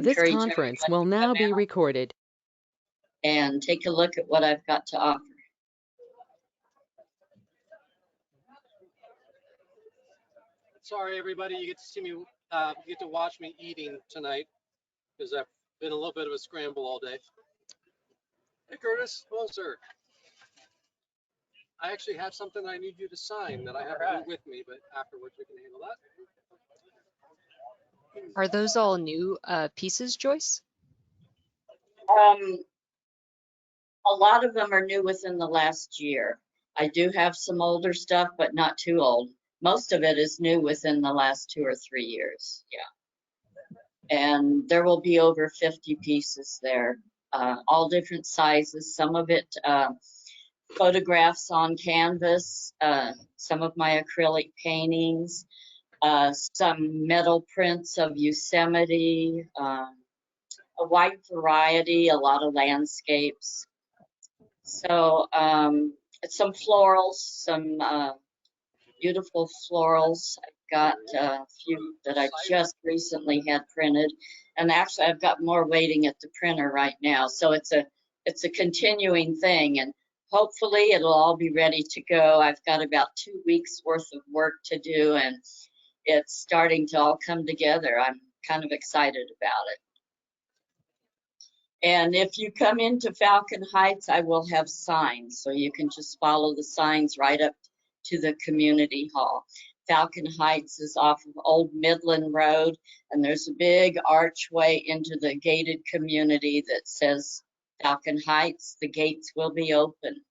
This encourage conference everyone will to now come be out recorded. and take a look at what I've got to offer. Sorry, everybody, you get to see me, you get to watch me eating tonight because I've been a little bit of a scramble all day. Hey, Curtis. Hello, sir. I actually have something I need you to sign that I have with me, but afterwards we can handle that. Are those all new pieces, Joyce? A lot of them are new within the last year. I do have some older stuff, but not too old. Most of it is new within the last 2 or 3 years. Yeah. And there will be over 50 pieces there, all different sizes. Some of it photographs on canvas, some of my acrylic paintings, some metal prints of Yosemite, a wide variety, a lot of landscapes. So some florals, some beautiful florals. I've got a few that I just recently had printed, and actually I've got more waiting at the printer right now. So it's a continuing thing, and hopefully it'll all be ready to go. I've got about 2 weeks worth of work to do, and it's starting to all come together. I'm kind of excited about it. And if you come into Falcon Heights, I will have signs, so you can just follow the signs right up to the community hall. Falcon Heights is off of Old Midland Road, and there's a big archway into the gated community that says Falcon Heights, the gates will be open.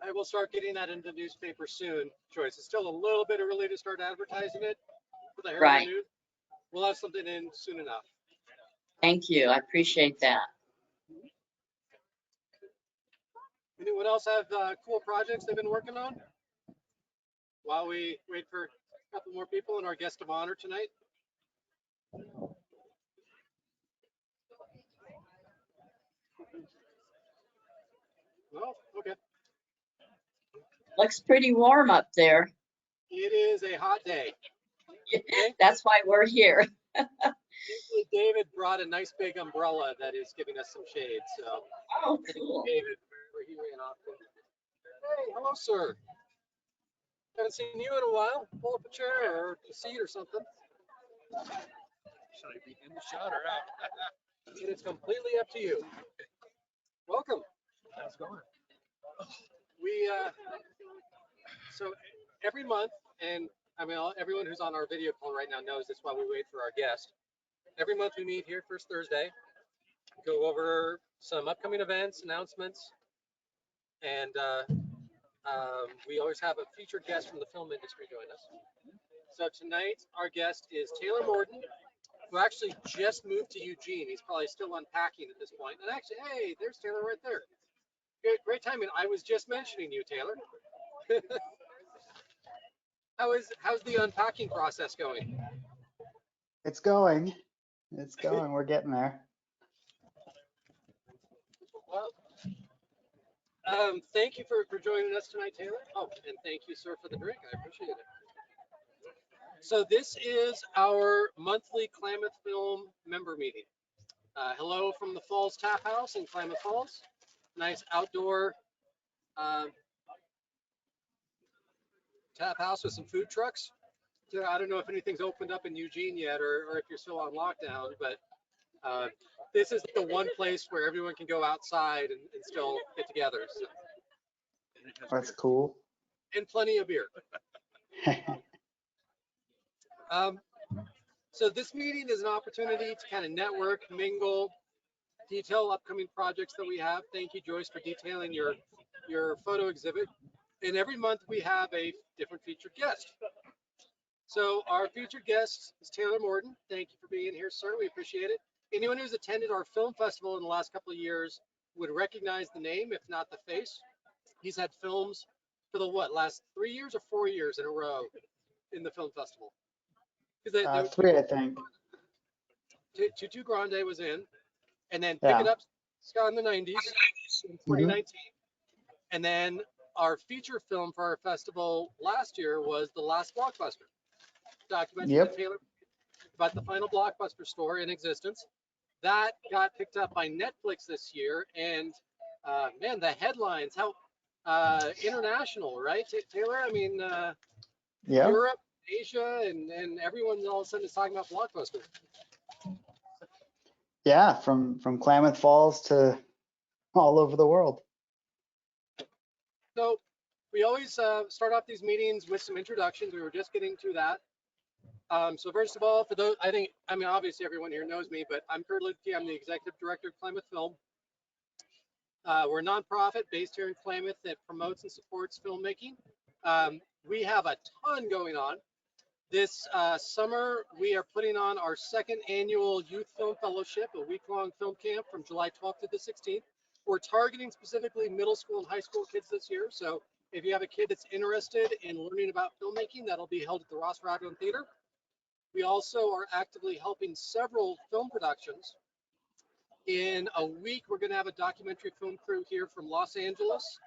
I will start getting that in the newspaper soon, Joyce. It's still a little bit early to start advertising it for the Herald Right. News. We'll have something in soon enough. Thank you. I appreciate that. Anyone else have cool projects they've been working on while we wait for a couple more people and our guest of honor tonight? Well, okay. Looks pretty warm up there. It is a hot day. That's why we're here. Thankfully, David brought a nice big umbrella that is giving us some shade. So, oh, cool. David, where he ran off to. Hey, hello, sir. Haven't seen you in a while. Pull up a chair or a seat or something. Should I be in the shot or out? It is completely up to you. Welcome. How's it going? We so every month, and I mean everyone who's on our video call right now knows that's why we wait for our guest. Every month we meet here first Thursday, go over some upcoming events, announcements, and we always have a featured guest from the film industry join us. So tonight our guest is Taylor Morden, who actually just moved to Eugene. He's probably still unpacking at this point. And actually, hey, there's Taylor right there. Great timing. I was just mentioning you, Taylor. How's the unpacking process going? It's going. It's going. We're getting there. Well, thank you for joining us tonight, Taylor. Oh, and thank you, sir, for the drink. I appreciate it. So this is our monthly Klamath Film member meeting. Hello from the Falls Tap House in Klamath Falls. Nice outdoor tap house with some food trucks. So I don't know if anything's opened up in Eugene yet or if you're still on lockdown, but this is the one place where everyone can go outside and still get together. So. That's cool. And plenty of beer. So this meeting is an opportunity to kind of network, mingle, detail upcoming projects that we have. Thank you, Joyce, for detailing your photo exhibit. And every month we have a different featured guest. So our featured guest is Taylor Morden. Thank you for being here, sir. We appreciate it. Anyone who's attended our film festival in the last couple of years would recognize the name, if not the face. He's had films for the last 3 years or 4 years in a row in the film festival. 3, I think. Tutu Grande was in, and then Pick It Up Scott in the 90s in 2019. And then our feature film for our festival last year was The Last Blockbuster. documentary Yep. that Taylor about the final Blockbuster store in existence. That got picked up by Netflix this year, and man, the headlines, how international, right, Taylor? I mean, Yep. Europe, Asia, and everyone all of a sudden is talking about Blockbuster. Yeah, from Klamath Falls to all over the world. So we always start off these meetings with some introductions. We were just getting to that. So first of all, for those, I mean, obviously everyone here knows me, but I'm Kurt Lidke. I'm the executive director of Klamath Film. We're a nonprofit based here in Klamath that promotes and supports filmmaking. We have a ton going on. This summer, we are putting on our second annual Youth Film Fellowship, a week-long film camp from July 12th to the 16th. We're targeting specifically middle school and high school kids this year. So if you have a kid that's interested in learning about filmmaking, that'll be held at the Ross Ragland Theater. We also are actively helping several film productions. In a week, we're going to have a documentary film crew here from Los Angeles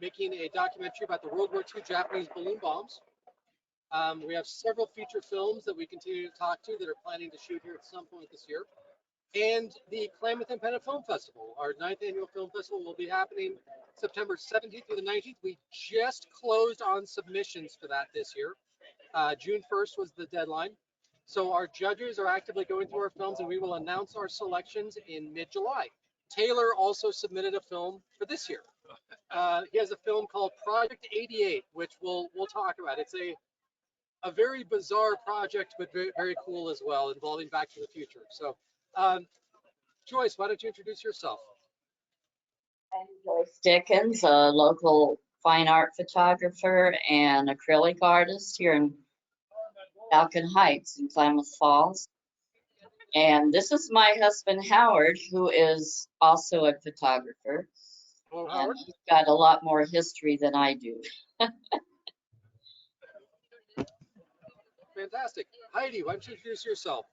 making a documentary about the World War II Japanese balloon bombs. We have several feature films that we continue to talk to that are planning to shoot here at some point this year. And the Klamath Independent Film Festival, our 9th annual film festival, will be happening September 17th through the 19th. We just closed on submissions for that this year. June 1st was the deadline. So our judges are actively going through our films, and we will announce our selections in mid-July. Taylor also submitted a film for this year. He has a film called Project 88, which we'll talk about. It's a very bizarre project, but very, very cool as well, involving Back to the Future. So, Joyce, why don't you introduce yourself? I'm Joyce Dickens, a local fine art photographer and acrylic artist here in Falcon Heights in Klamath Falls. And this is my husband, Howard, who is also a photographer. Hello, And Howard. he's got a lot more history than I do. Fantastic. Heidi, why don't you introduce yourself?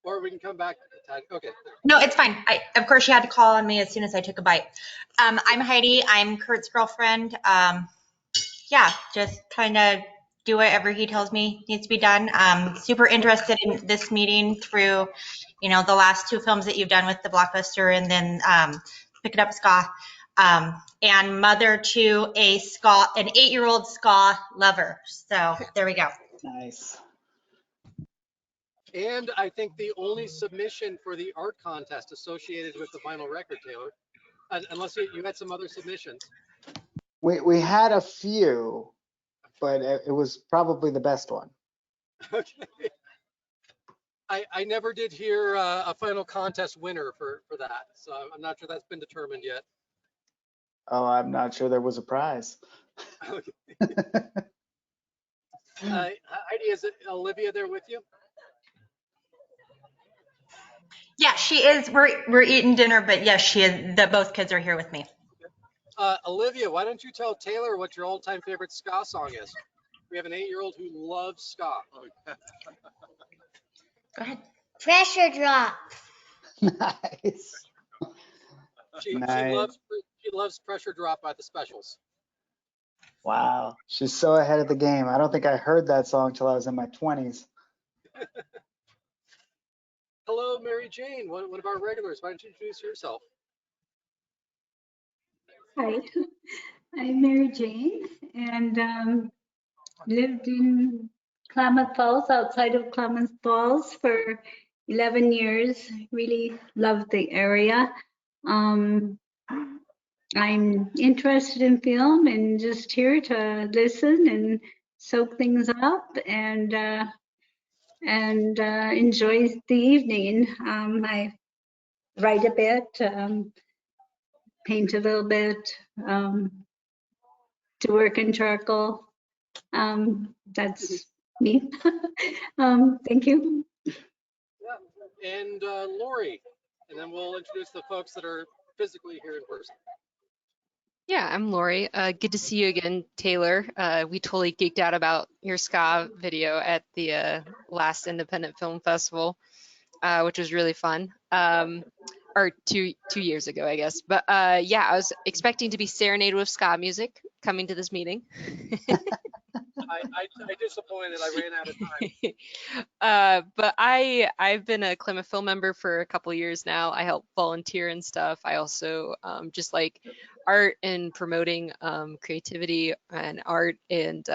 Or we can come back. Okay. No, it's fine. Of course, you had to call on me as soon as I took a bite. I'm Heidi. I'm Kurt's girlfriend. Yeah, just trying to do whatever he tells me needs to be done. Super interested in this meeting through, the last two films that you've done with the Blockbuster, and then Pick It Up Ska. And mother to an 8-year-old ska lover. So there we go. Nice. And I think the only submission for the art contest associated with the vinyl record, Taylor, unless you had some other submissions. We had a few, but it was probably the best one. Okay. I never did hear a final contest winner for that, so I'm not sure that's been determined yet. Oh, I'm not sure there was a prize. Okay. Heidi, is it Olivia there with you? Yeah, she is. We're eating dinner, but yes, she is. Both kids are here with me. Olivia, why don't you tell Taylor what your all-time favorite ska song is? We have an 8-year-old who loves ska. Go ahead. Pressure drop. Nice. She Nice. loves Pressure Drop by the Specials. Wow. She's so ahead of the game. I don't think I heard that song till I was in my 20s. Hello, Mary Jane, one of our regulars. Why don't you introduce yourself? Hi, I'm Mary Jane and lived in Klamath Falls, outside of Klamath Falls for 11 years. Really loved the area. I'm interested in film and just here to listen and soak things up and enjoy the evening. I write a bit, paint a little bit, to work in charcoal. That's me. Thank you. Yeah. And Lori, and then we'll introduce the folks that are physically here in person. Yeah, I'm Lori. Good to see you again, Taylor. We totally geeked out about your ska video at the last Independent Film Festival, which was really fun. Or two years ago, I guess. But yeah, I was expecting to be serenaded with ska music coming to this meeting. I disappointed. I ran out of time. But I've been a Klamath Film member for a couple years now. I help volunteer and stuff. I also just like art and promoting creativity and art, and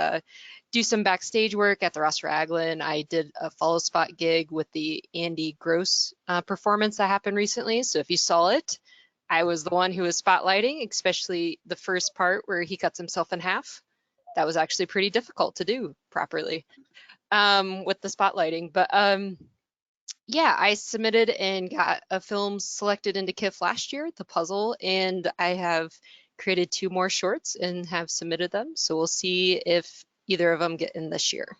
do some backstage work at the Ross Raglan. I did a follow spot gig with the Andy Gross performance that happened recently. So if you saw it, I was the one who was spotlighting, especially the first part where he cuts himself in half. That was actually pretty difficult to do properly with the spotlighting. But yeah, I submitted and got a film selected into KIF last year, The Puzzle, and I have created 2 more shorts and have submitted them. So we'll see if either of them get in this year.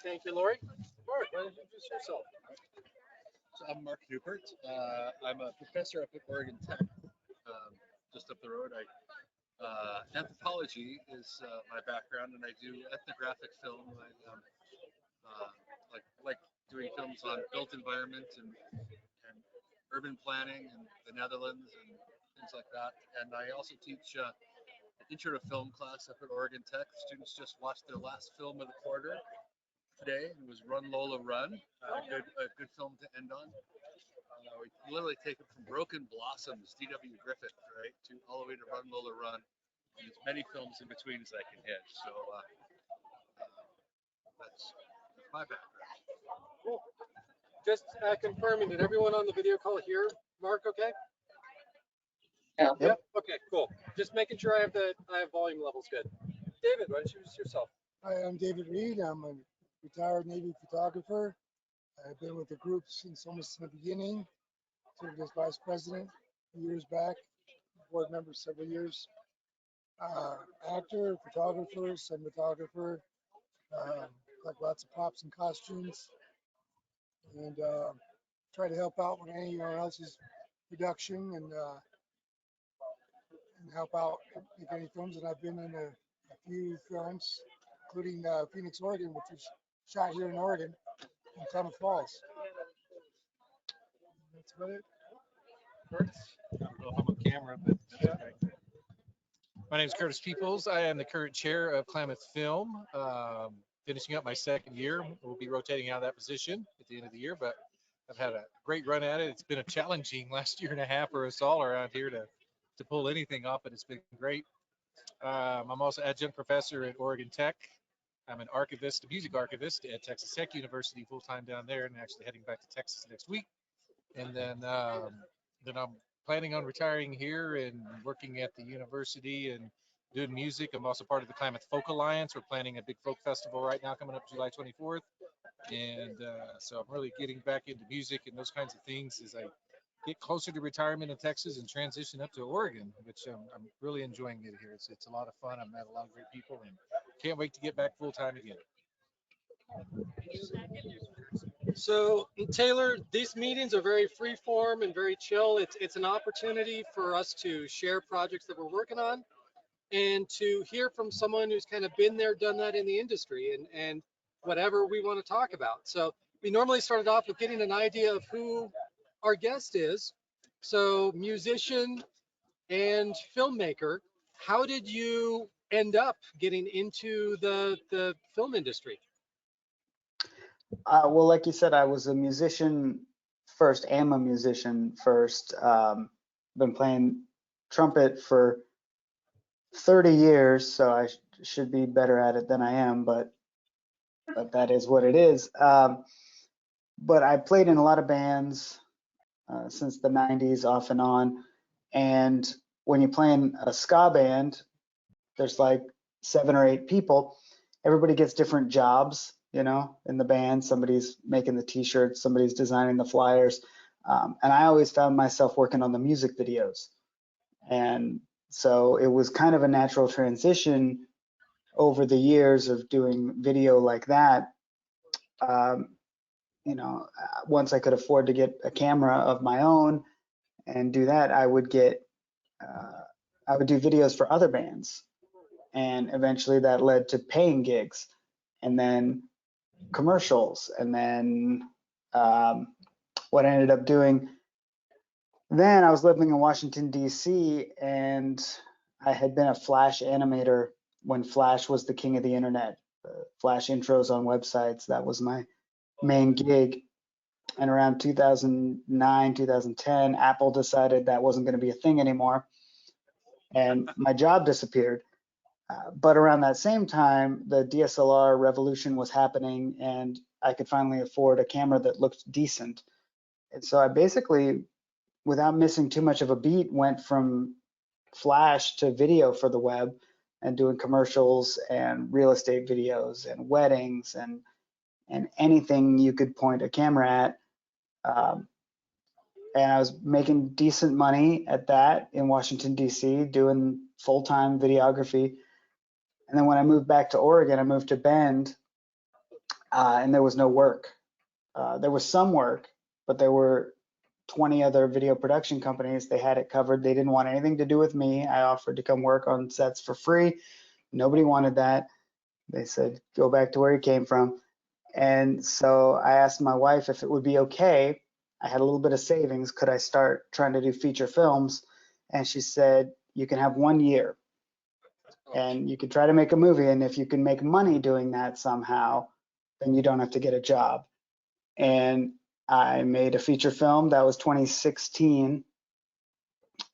Thank you, Lori. Mark, why don't you introduce yourself? So I'm Mark Newport. I'm a professor up at Oregon Tech, just up the road. Anthropology is my background, and I do ethnographic film. I like doing films on built environment and urban planning in the Netherlands and things like that. And I also teach an intro to film class up at Oregon Tech. Students just watched their last film of the quarter today. It was Run Lola Run, a good film to end on. We literally take it from Broken Blossoms, D.W. Griffith, right, to all the way to Run Lola Run, and as many films in between as I can hit. So that's my background. Cool. Just confirming, did everyone on the video call hear Mark okay? Yeah. Yep. Okay, cool. Just making sure I have volume levels good. David, why don't you introduce yourself? Hi, I'm David Reed. I'm a retired Navy photographer. I've been with the group since almost the beginning. Served as vice president years back, board member several years. Actor, photographer, cinematographer, like lots of props and costumes, and try to help out with anyone else's production and help out make any films. And I've been in a few films, including Phoenix, Oregon, which was shot here in Oregon, in Klamath Falls. That's about it. Curtis? I don't know if I'm on camera, but that's okay. My name is Curtis Peoples. I am the current chair of Klamath Film. Finishing up my 2nd year. We'll be rotating out of that position at the end of the year, but I've had a great run at it. It's been a challenging last year and a half for us all around here to pull anything off, but it's been great. I'm also adjunct professor at Oregon Tech. I'm an archivist, a music archivist at Texas Tech University, full-time down there, and actually heading back to Texas next week. And then I'm planning on retiring here and working at the university and doing music. I'm also part of the Klamath Folk Alliance. We're planning a big folk festival right now coming up July 24th. And so I'm really getting back into music and those kinds of things as I get closer to retirement in Texas and transition up to Oregon, which I'm really enjoying it here. It's a lot of fun. I've met a lot of great people and can't wait to get back full time again. So Taylor, these meetings are very free form and very chill. It's an opportunity for us to share projects that we're working on and to hear from someone who's kind of been there, done that in the industry and whatever we want to talk about. So we normally started off with getting an idea of who our guest is. So musician and filmmaker, how did you end up getting into the film industry? Well, like you said, I was a musician first, am a musician first. Been playing trumpet for 30 years, so I should be better at it than I am, but that is what it is. But I played in a lot of bands since the 90s, off and on. And when you play in a ska band, there's like 7 or 8 people. Everybody gets different jobs, you know, in the band. Somebody's making the t-shirts, somebody's designing the flyers. And I always found myself working on the music videos. And so it was kind of a natural transition over the years of doing video like that. You know, once I could afford to get a camera of my own and do that, I would do videos for other bands. And eventually that led to paying gigs and then commercials. And then what I ended up doing then, I was living in Washington, D.C., and I had been a Flash animator when Flash was the king of the internet. Flash intros on websites, that was my main gig. And around 2009, 2010, Apple decided that wasn't going to be a thing anymore, and my job disappeared. But around that same time, the DSLR revolution was happening, and I could finally afford a camera that looked decent. And so I basically, without missing too much of a beat, went from Flash to video for the web and doing commercials and real estate videos and weddings and anything you could point a camera at. And I was making decent money at that in Washington, D.C., doing full-time videography. And then when I moved back to Oregon, I moved to Bend, and there was no work. There was some work, but there were 20 other video production companies. They had it covered. They didn't want anything to do with me. I offered to come work on sets for free. Nobody wanted that. They said, go back to where you came from. And so I asked my wife if it would be okay. I had a little bit of savings. Could I start trying to do feature films? And she said, you can have 1 year and you can try to make a movie. And if you can make money doing that somehow, then you don't have to get a job. And I made a feature film that was 2016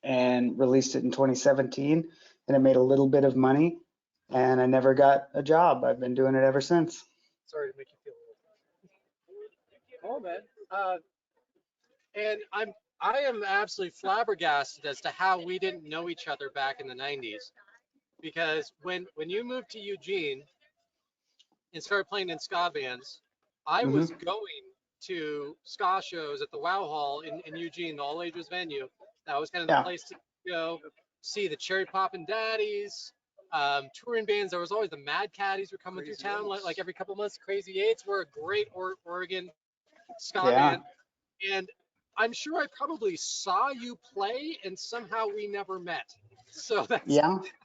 and released it in 2017. And it made a little bit of money and I never got a job. I've been doing it ever since. Sorry to make you feel old. Oh man. And I am absolutely flabbergasted as to how we didn't know each other back in the 90s. Because when you moved to Eugene and started playing in ska bands, I was going to ska shows at the Wow Hall in Eugene, the all ages venue. That was kind of the place to go see the Cherry Poppin' Daddies, touring bands. There was always the Mad Caddies were coming through town like every couple months. Crazy Eights were a great Oregon ska band. And I'm sure I probably saw you play and somehow we never met. So that's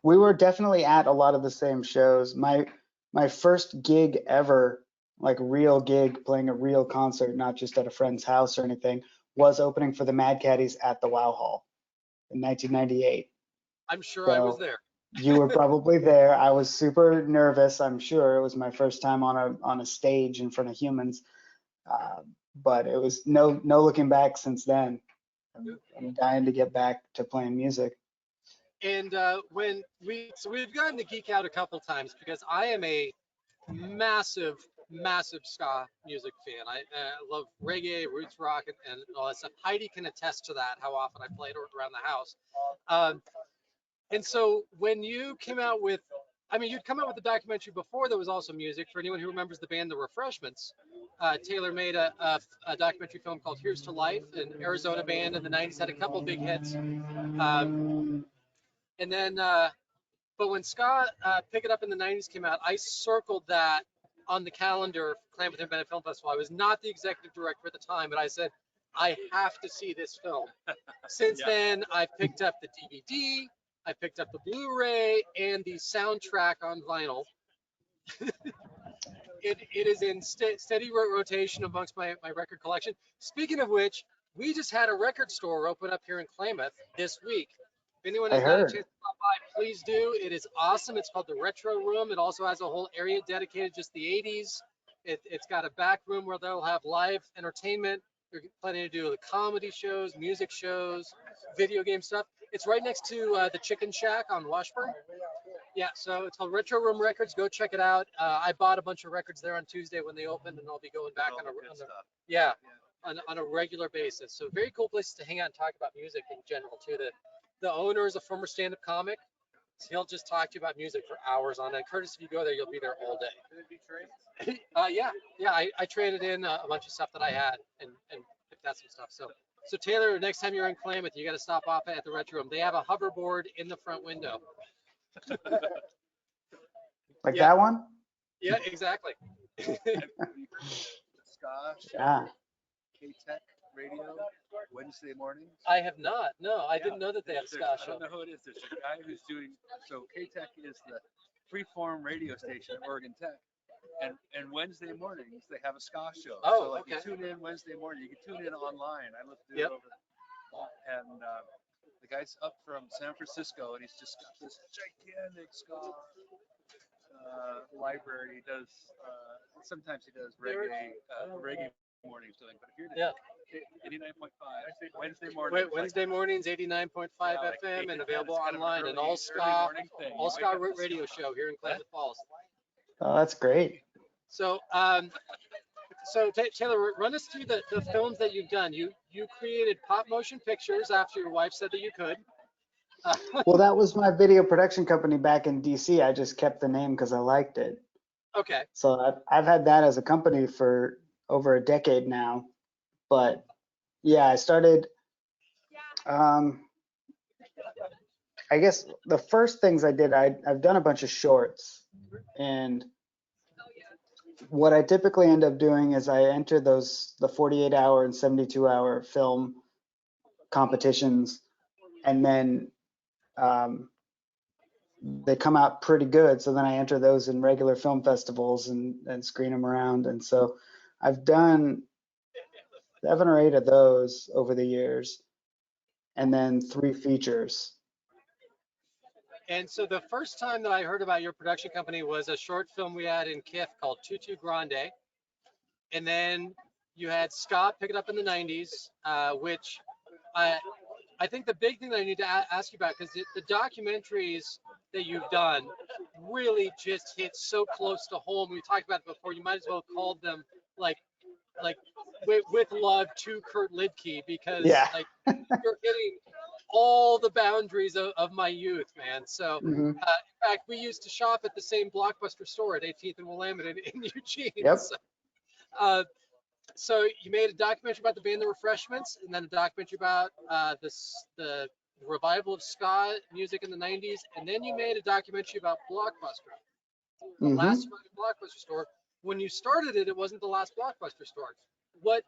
we were definitely at a lot of the same shows. My first gig ever, like real gig, playing a real concert, not just at a friend's house or anything, was opening for the Mad Caddies at the Wow Hall in 1998. I'm sure I was there. You were probably there. I was super nervous. I'm sure it was my first time on a stage in front of humans, but it was no looking back since then. I'm dying to get back to playing music. And we've gotten to geek out a couple times because I am a massive ska music fan. I love reggae, roots rock, and all that stuff. Heidi can attest to that, how often I played around the house. And so when you came out with, you'd come out with the documentary before there was also music. For anyone who remembers the band The Refreshments, Taylor made a documentary film called Here's to Life, an Arizona band in the 90s, had a couple big hits. And then, but when ska Pick It Up in the 90s came out, I circled that on the calendar for Klamath Independent Film Festival. I was not the executive director at the time, but I said, I have to see this film. Since then, I picked up the DVD, I picked up the Blu-ray, and the soundtrack on vinyl. It is in steady rotation amongst my record collection. Speaking of which, we just had a record store open up here in Klamath this week. If anyone has not a chance to stop by, please do. It is awesome. It's called the Retro Room. It also has a whole area dedicated just the 80s. It's got a back room where they'll have live entertainment. They're planning to do the comedy shows, music shows, video game stuff. It's right next to the Chicken Shack on Washburn. Yeah, so it's called Retro Room Records. Go check it out. I bought a bunch of records there on Tuesday when they opened, and I'll be going back on a regular basis. So very cool places to hang out and talk about music in general too. The owner is a former stand-up comic. So he'll just talk to you about music for hours on end. Curtis, if you go there, you'll be there all day. I traded in a bunch of stuff that I had and picked out some stuff. So Taylor, next time you're in Klamath, you got to stop off at the Retro Room. They have a hoverboard in the front window. Like that one? Yeah, exactly. K-Tech Radio Wednesday mornings. I have not. No, I didn't know that they have a ska show. I don't know who it is. There's a guy who's doing, so K-Tech is the freeform radio station at Oregon Tech. And Wednesday mornings, they have a ska show. Oh, you tune in Wednesday morning. You can tune in online. I listen to it over. And the The guy's up from San Francisco, and he's just got this gigantic ska library. He does sometimes he does reggae mornings doing, but here Yeah. 89.5 Wednesday morning. Wednesday mornings, 89.5 FM, and available online, an all ska radio show here in Klamath Falls. Oh, that's great. So, Taylor, run us through the films that you've done. You created Pop Motion Pictures after your wife said that you could. Well, that was my video production company back in DC. I just kept the name because I liked it. Okay. So I've had that as a company for over a decade now. But yeah, I started, I guess the first things I did, I've done a bunch of shorts. And what I typically end up doing is I enter the 48-hour and 72-hour film competitions, and then they come out pretty good. So then I enter those in regular film festivals and screen them around. And so I've done 7 or 8 of those over the years, and then 3 features. And so the first time that I heard about your production company was a short film we had in KIF called Tutu Grande. And then you had Scott pick it up in the 90s, which I think the big thing that I need to ask you about, because the documentaries that you've done really just hit so close to home. We talked about it before. You might as well have called them like with love to Kurt Liedtke, because Yeah. like you're hitting all the boundaries of my youth, man. So Mm-hmm. in fact, we used to shop at the same Blockbuster store at 18th and Willamette in Eugene. Yep. So you made a documentary about the band The Refreshments, and then a documentary about the revival of ska music in the 90s, and then you made a documentary about Blockbuster, the Mm-hmm. last surviving Blockbuster store. When you started it, it wasn't the last Blockbuster store. What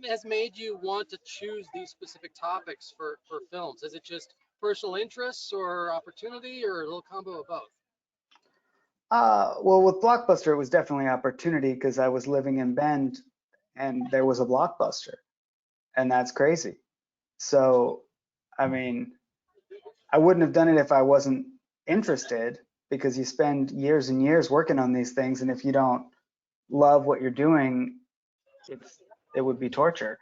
has made you want to choose these specific topics for films? Is it just personal interests or opportunity, or a little combo of both? Well, with Blockbuster, it was definitely opportunity because I was living in Bend and there was a Blockbuster, and that's crazy. So, I mean, I wouldn't have done it if I wasn't interested, because you spend years and years working on these things, and if you don't love what you're doing, it would be torture.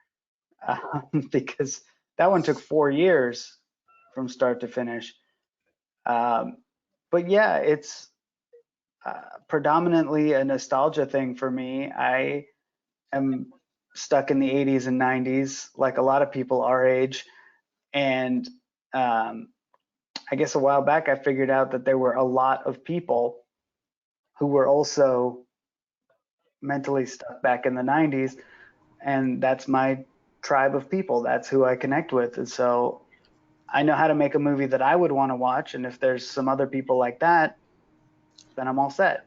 Because that one took 4 years from start to finish. But yeah, it's predominantly a nostalgia thing for me. I am stuck in the 80s and 90s, like a lot of people our age. And I guess a while back, I figured out that there were a lot of people who were also mentally stuck back in the 90s. And that's my tribe of people. That's who I connect with. And so I know how to make a movie that I would want to watch. And if there's some other people like that, then I'm all set.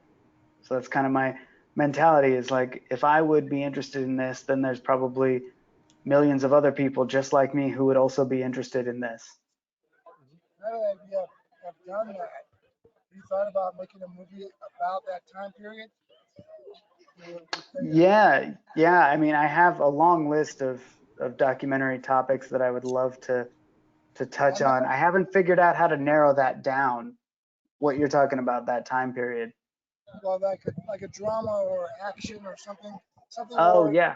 So that's kind of my mentality, is like, if I would be interested in this, then there's probably millions of other people just like me who would also be interested in this. Now that you have done that, have you thought about making a movie about that time period? Yeah. I mean, I have a long list of documentary topics that I would love to touch on. I haven't figured out how to narrow that down, what you're talking about, that time period. Well, like a drama or action or something. Oh, where yeah.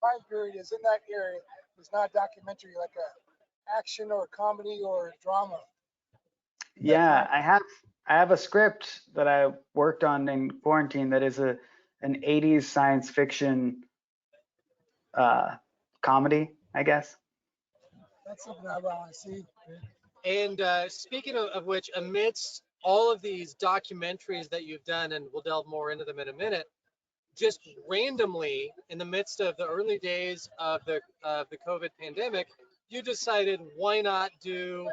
time period is in that area. It's not documentary, like a action or comedy or drama. Yeah, I have a script that I worked on in quarantine that is an 80s science fiction comedy, I guess. That's something I want to see. And speaking of which, amidst all of these documentaries that you've done, and we'll delve more into them in a minute, just randomly in the midst of the early days of the COVID pandemic, you decided, why not do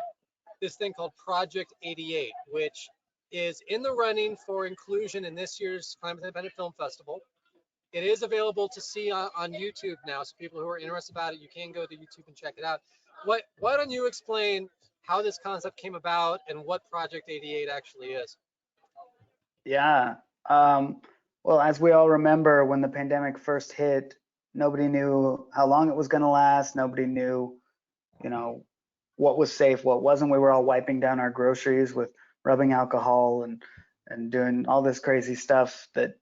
this thing called Project 88, which is in the running for inclusion in this year's Klamath Independent Film Festival. It is available to see on YouTube now, so people who are interested about it, you can go to YouTube and check it out. Why don't you explain how this concept came about and what Project 88 actually is? Yeah. Well, as we all remember, when the pandemic first hit, nobody knew how long it was going to last. Nobody knew, what was safe, what wasn't. We were all wiping down our groceries with rubbing alcohol and doing all this crazy stuff that,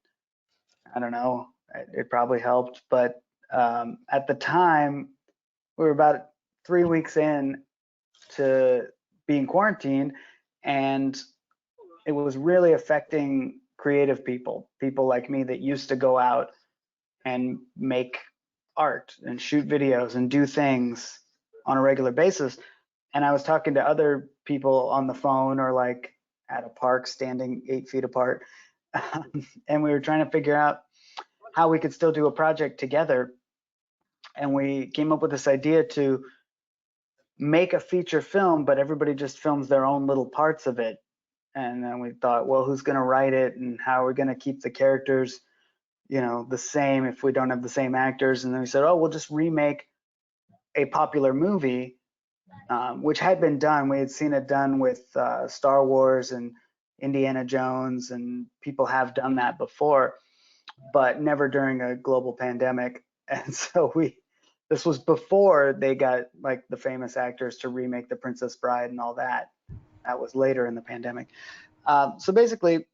I don't know, it probably helped. But at the time, we were about 3 weeks in to being quarantined, and it was really affecting creative people like me that used to go out and make art and shoot videos and do things on a regular basis. And I was talking to other people on the phone or like at a park standing 8 feet apart. And we were trying to figure out how we could still do a project together. And we came up with this idea to make a feature film, but everybody just films their own little parts of it. And then we thought, well, who's going to write it, and how are we going to keep the characters, the same if we don't have the same actors? And then we said, oh, we'll just remake a popular movie, which had been done. We had seen it done with Star Wars and Indiana Jones, and people have done that before, but never during a global pandemic. And so this was before they got like the famous actors to remake The Princess Bride and all that. That was later in the pandemic. So basically,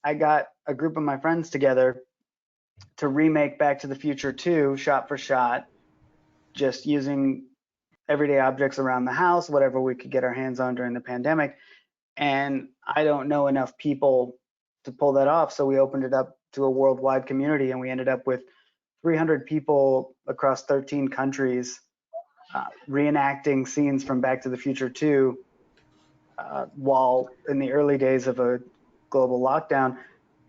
I got a group of my friends together to remake Back to the Future 2 shot for shot, just using everyday objects around the house, whatever we could get our hands on during the pandemic. And I don't know enough people to pull that off, so we opened it up to a worldwide community, and we ended up with 300 people across 13 countries reenacting scenes from Back to the Future 2 while in the early days of a global lockdown.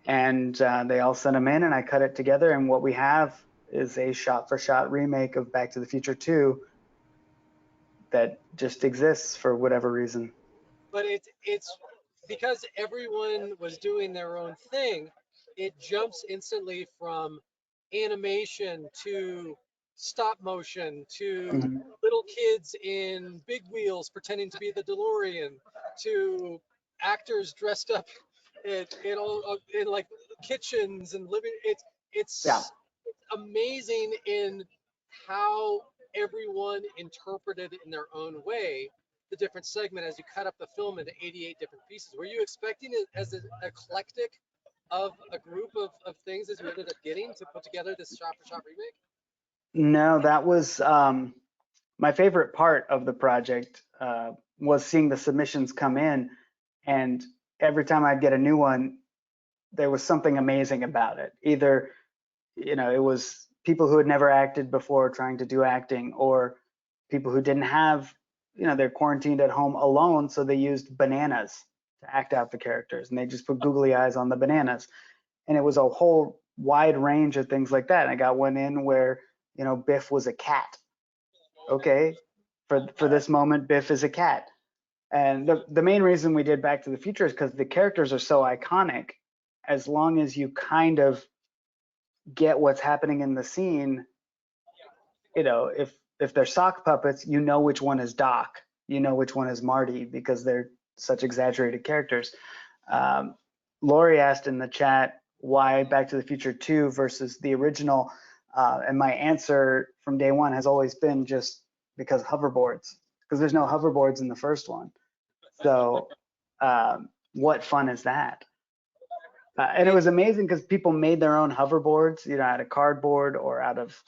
And they all sent them in, and I cut it together, and what we have is a shot-for-shot remake of Back to the Future 2 that just exists for whatever reason. But it's because everyone was doing their own thing, it jumps instantly from animation to stop motion to little kids in big wheels pretending to be the DeLorean to actors dressed up in like kitchens and living. It's Yeah. amazing in how everyone interpreted in their own way the different segment as you cut up the film into 88 different pieces. Were you expecting it as an eclectic of a group of things as you ended up getting to put together this shot-for-shot remake? No, that was my favorite part of the project, was seeing the submissions come in, and every time I'd get a new one, there was something amazing about it. Either, it was people who had never acted before trying to do acting, or people who didn't have, they're quarantined at home alone, so they used bananas to act out the characters, and they just put googly eyes on the bananas. And it was a whole wide range of things like that. And I got one in where, Biff was a cat. Okay, for this moment, Biff is a cat. And the main reason we did Back to the Future is because the characters are so iconic. As long as you kind of get what's happening in the scene, if they're sock puppets, you know which one is Doc, you know which one is Marty, because they're such exaggerated characters. Lori asked in the chat why Back to the Future 2 versus the original, and my answer from day one has always been just because hoverboards, because there's no hoverboards in the first one. So what fun is that? And it was amazing because people made their own hoverboards, out of cardboard or out of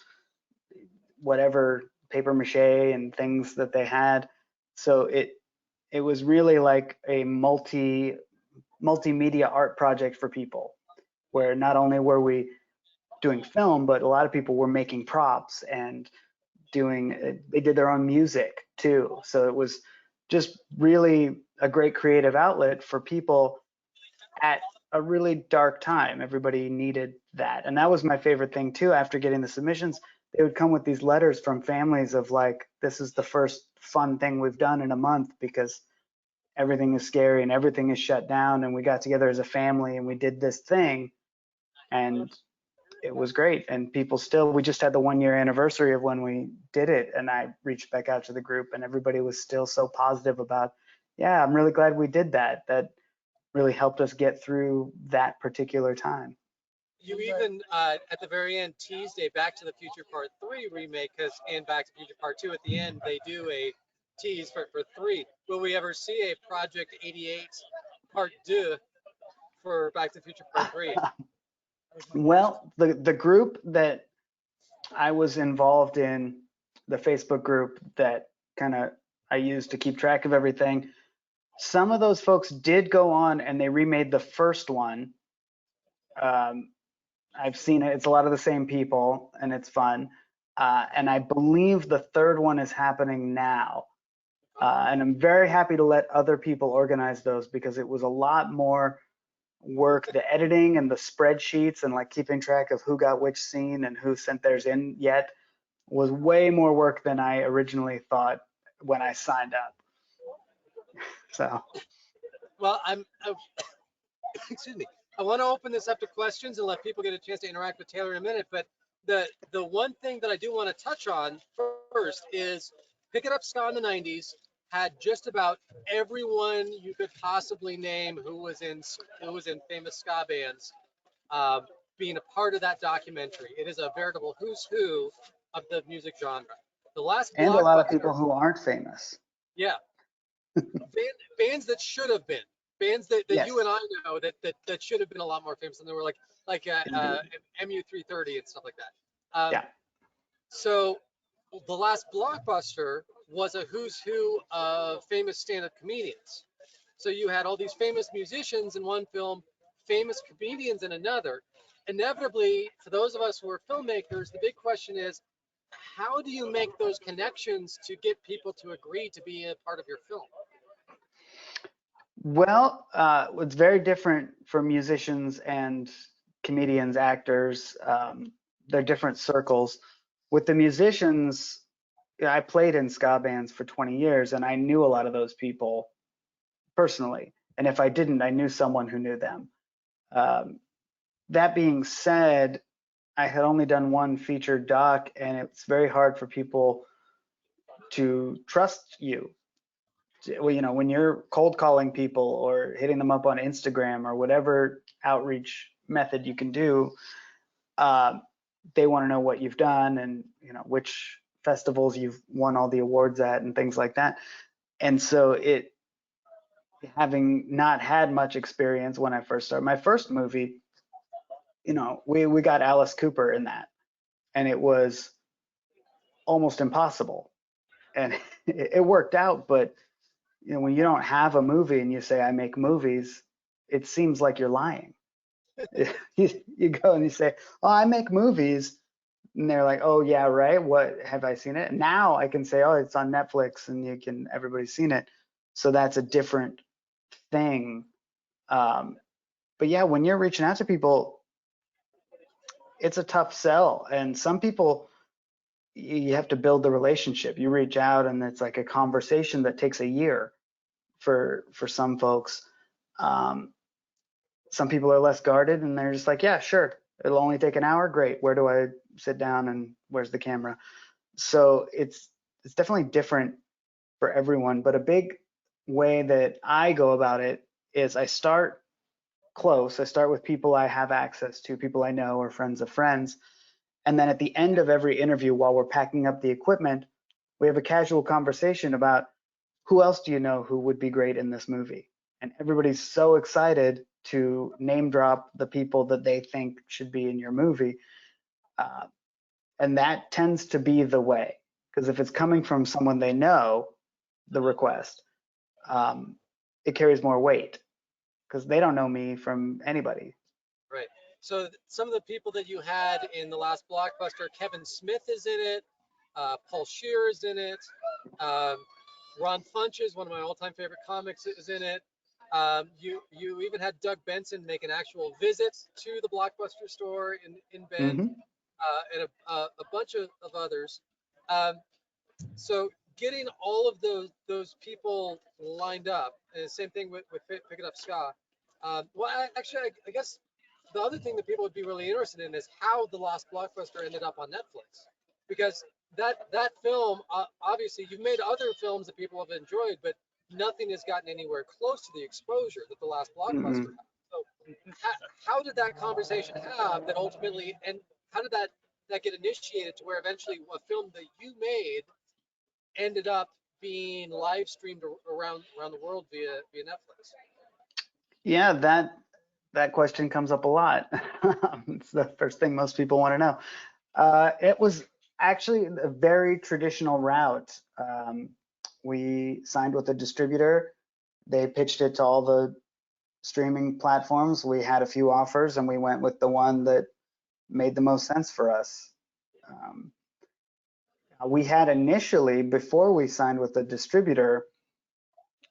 whatever paper mache and things that they had. So it was really like a multimedia art project for people, where not only were we doing film, but a lot of people were making props and they did their own music too. So it was just really a great creative outlet for people at a really dark time. Everybody needed that. And that was my favorite thing too. After getting the submissions, they would come with these letters from families of like, this is the first fun thing we've done in a month because everything is scary and everything is shut down. And we got together as a family and we did this thing. And it was great. And people still, we just had the 1-year anniversary of when we did it. And I reached back out to the group and everybody was still so positive about, yeah, I'm really glad we did that. That really helped us get through that particular time. You even, at the very end, teased a Back to the Future Part 3 remake, because in Back to the Future Part 2, at the end, they do a tease for 3. Will we ever see a Project 88 Part 2 for Back to the Future Part 3? Well, the group that I was involved in, the Facebook group that kind of I used to keep track of everything, some of those folks did go on and they remade the first one. I've seen it. It's a lot of the same people and it's fun. And I believe the third one is happening now. And I'm very happy to let other people organize those because it was a lot more work. The editing and the spreadsheets and like keeping track of who got which scene and who sent theirs in yet was way more work than I originally thought when I signed up. So, Well, excuse me. I want to open this up to questions and let people get a chance to interact with Taylor in a minute. But the one thing that I do want to touch on first is Pick It Up Ska in the 90s had just about everyone you could possibly name who was in famous ska bands being a part of that documentary. It is a veritable who's who of the music genre. The last and a lot of blockbuster, people who aren't famous. yeah, bands that should have been, bands that Yes. you and I know that should have been a lot more famous, and they were like Indeed. MU330 and stuff like that. Yeah. So the last blockbuster was a who's who of famous stand-up comedians. So you had all these famous musicians in one film, famous comedians in another. Inevitably, for those of us who are filmmakers, the big question is, how do you make those connections to get people to agree to be a part of your film? Well, it's very different for musicians and comedians, actors. They're different circles. With the musicians, I played in ska bands for 20 years and I knew a lot of those people personally. And if I didn't, I knew someone who knew them. That being said, I had only done one featured doc and it's very hard for people to trust you. Well, you know, when you're cold calling people or hitting them up on Instagram or whatever outreach method you can do, they want to know what you've done and, you know, which festivals you've won all the awards at and things like that. And so having not had much experience when I first started my first movie, you know, we got Alice Cooper in that and it was almost impossible. And it worked out, but you know, when you don't have a movie and you say I make movies, it seems like you're lying. You go and you say, "Oh, I make movies," and they're like, "Oh yeah, right. What have I seen it?" Now I can say, "Oh, it's on Netflix," and everybody's seen it. So that's a different thing. But yeah, when you're reaching out to people, it's a tough sell, and some people you have to build the relationship. You reach out, and it's like a conversation that takes a year for some folks. Some people are less guarded and they're just like, yeah, sure, it'll only take an hour. Great. Where do I sit down and where's the camera? So it's definitely different for everyone. But a big way that I go about it is I start close. I start with people I have access to, people I know or friends of friends. And then at the end of every interview, while we're packing up the equipment, we have a casual conversation about who else do you know who would be great in this movie? And everybody's so excited to name drop the people that they think should be in your movie. And that tends to be the way, because if it's coming from someone they know, the request, it carries more weight because they don't know me from anybody. Right. So some of the people that you had in the last blockbuster, Kevin Smith is in it, Paul Scheer is in it, Ron Funches, one of my all-time favorite comics, is in it. You even had Doug Benson make an actual visit to the Blockbuster store in Bend, and a bunch of others. So getting all of those people lined up, and the same thing with Picking Up Ska. I guess the other thing that people would be really interested in is how the Lost Blockbuster ended up on Netflix, because that film, obviously you've made other films that people have enjoyed, but nothing has gotten anywhere close to the exposure that the Last Blockbuster had. So how did that conversation have that ultimately, and how did that get initiated to where eventually a film that you made ended up being live streamed around the world via Netflix? Yeah, that question comes up a lot. It's the first thing most people want to know. It was actually a very traditional route. We signed with a distributor. They pitched it to all the streaming platforms. We had a few offers, and we went with the one that made the most sense for us. Um, we had initially, before we signed with the distributor,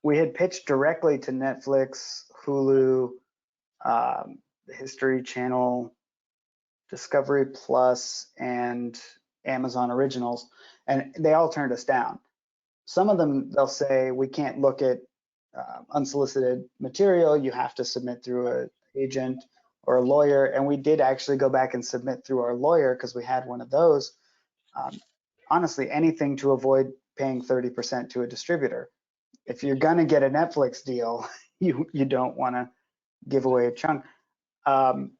we had pitched directly to Netflix, Hulu, the History Channel, Discovery Plus, and Amazon Originals, and they all turned us down. Some of them, they'll say, we can't look at unsolicited material. You have to submit through an agent or a lawyer. And we did actually go back and submit through our lawyer because we had one of those. Honestly, anything to avoid paying 30% to a distributor. If you're going to get a Netflix deal, you don't want to give away a chunk. And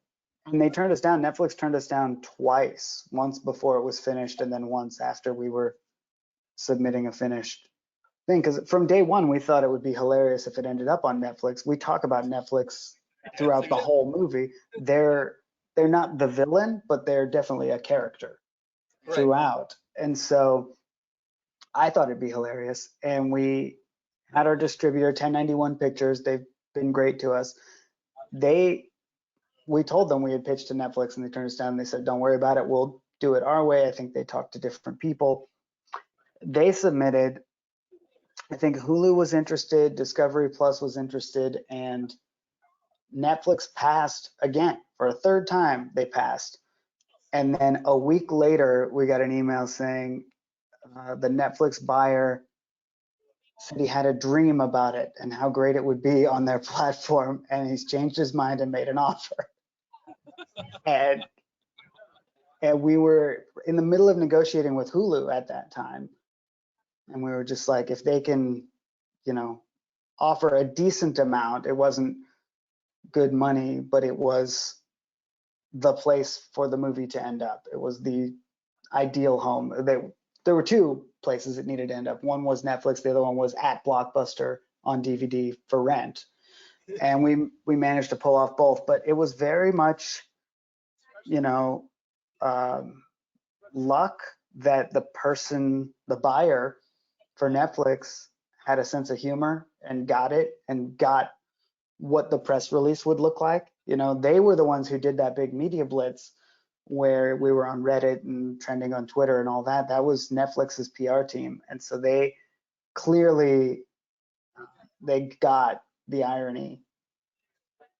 they turned us down. Netflix turned us down twice, once before it was finished and then once after we were submitting a finished thing. Because from day one, we thought it would be hilarious if it ended up on Netflix. We talk about Netflix throughout the whole movie. They're not the villain, but they're definitely a character throughout. And so I thought it'd be hilarious. And we had our distributor, 1091 Pictures. They've been great to us. We told them we had pitched to Netflix and they turned us down. They said, don't worry about it. We'll do it our way. I think they talked to different people. They submitted, I think Hulu was interested, Discovery Plus was interested, and Netflix passed again for a third time. They passed. And then a week later, we got an email saying the Netflix buyer said he had a dream about it and how great it would be on their platform. And he's changed his mind and made an offer. And we were in the middle of negotiating with Hulu at that time. And we were just like, if they can, offer a decent amount, it wasn't good money, but it was the place for the movie to end up. It was the ideal home. There were two places it needed to end up. One was Netflix. The other one was at Blockbuster on DVD for rent. And we managed to pull off both, but it was very much, luck that the buyer for Netflix had a sense of humor and got it and got what the press release would look like. They were the ones who did that big media blitz where we were on Reddit and trending on Twitter and all that. That was Netflix's PR team. And so they clearly, they got the irony.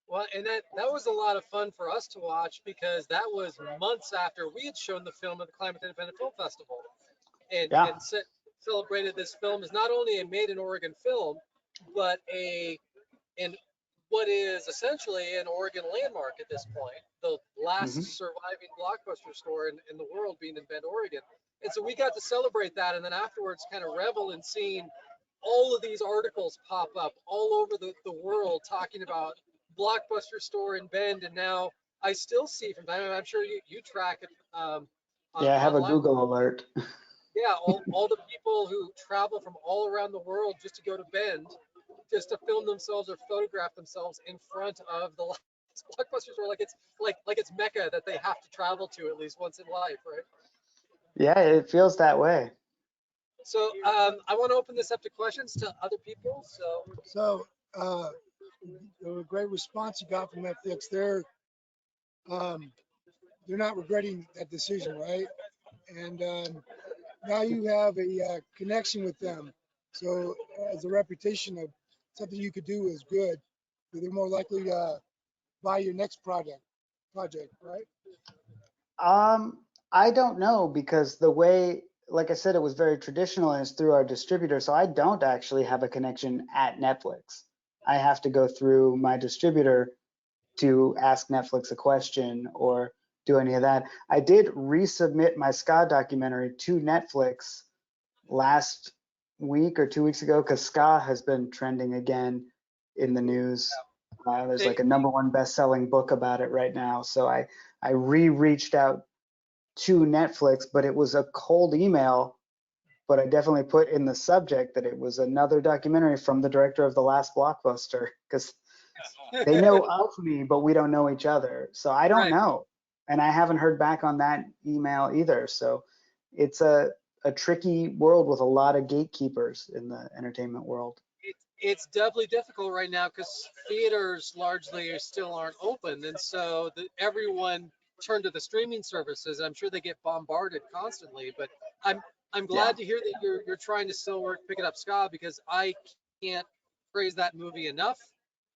Well, and that was a lot of fun for us to watch because that was months after we had shown the film at the Klamath Independent Film Festival and celebrated this film as not only a made in Oregon film, but in what is essentially an Oregon landmark at this point, the last surviving Blockbuster store in the world being in Bend, Oregon. And so we got to celebrate that and then afterwards kind of revel in seeing all of these articles pop up all over the world talking about Blockbuster store in Bend. And now I still see from time, I'm sure you track it. I have online. A Google alert. Yeah, all the people who travel from all around the world just to go to Bend, just to film themselves or photograph themselves in front of the Blockbuster store, like it's Mecca that they have to travel to at least once in life, right? Yeah, it feels that way. So I want to open this up to questions to other people. So the great response you got from Netflix, they're not regretting that decision, right? And now you have a connection with them. So as a reputation of something you could do is good, they're more likely to buy your next project, right? I don't know because the way, like I said, it was very traditional and it's through our distributor. So I don't actually have a connection at Netflix. I have to go through my distributor to ask Netflix a question or do any of that. I did resubmit my ska documentary to Netflix last week or 2 weeks ago because ska has been trending again in the news. There's like a #1 best-selling book about it right now. So I reached out to Netflix, but it was a cold email but I definitely put in the subject that it was another documentary from the director of the last blockbuster, because they know of me, but we don't know each other. So I don't Right. know. And I haven't heard back on that email either. So it's a tricky world with a lot of gatekeepers in the entertainment world. It's definitely difficult right now because theaters largely still aren't open, and so everyone turned to the streaming services. I'm sure they get bombarded constantly, but I'm I'm Yeah. glad to hear that you're trying to still work pick it up ska, because I can't praise that movie enough.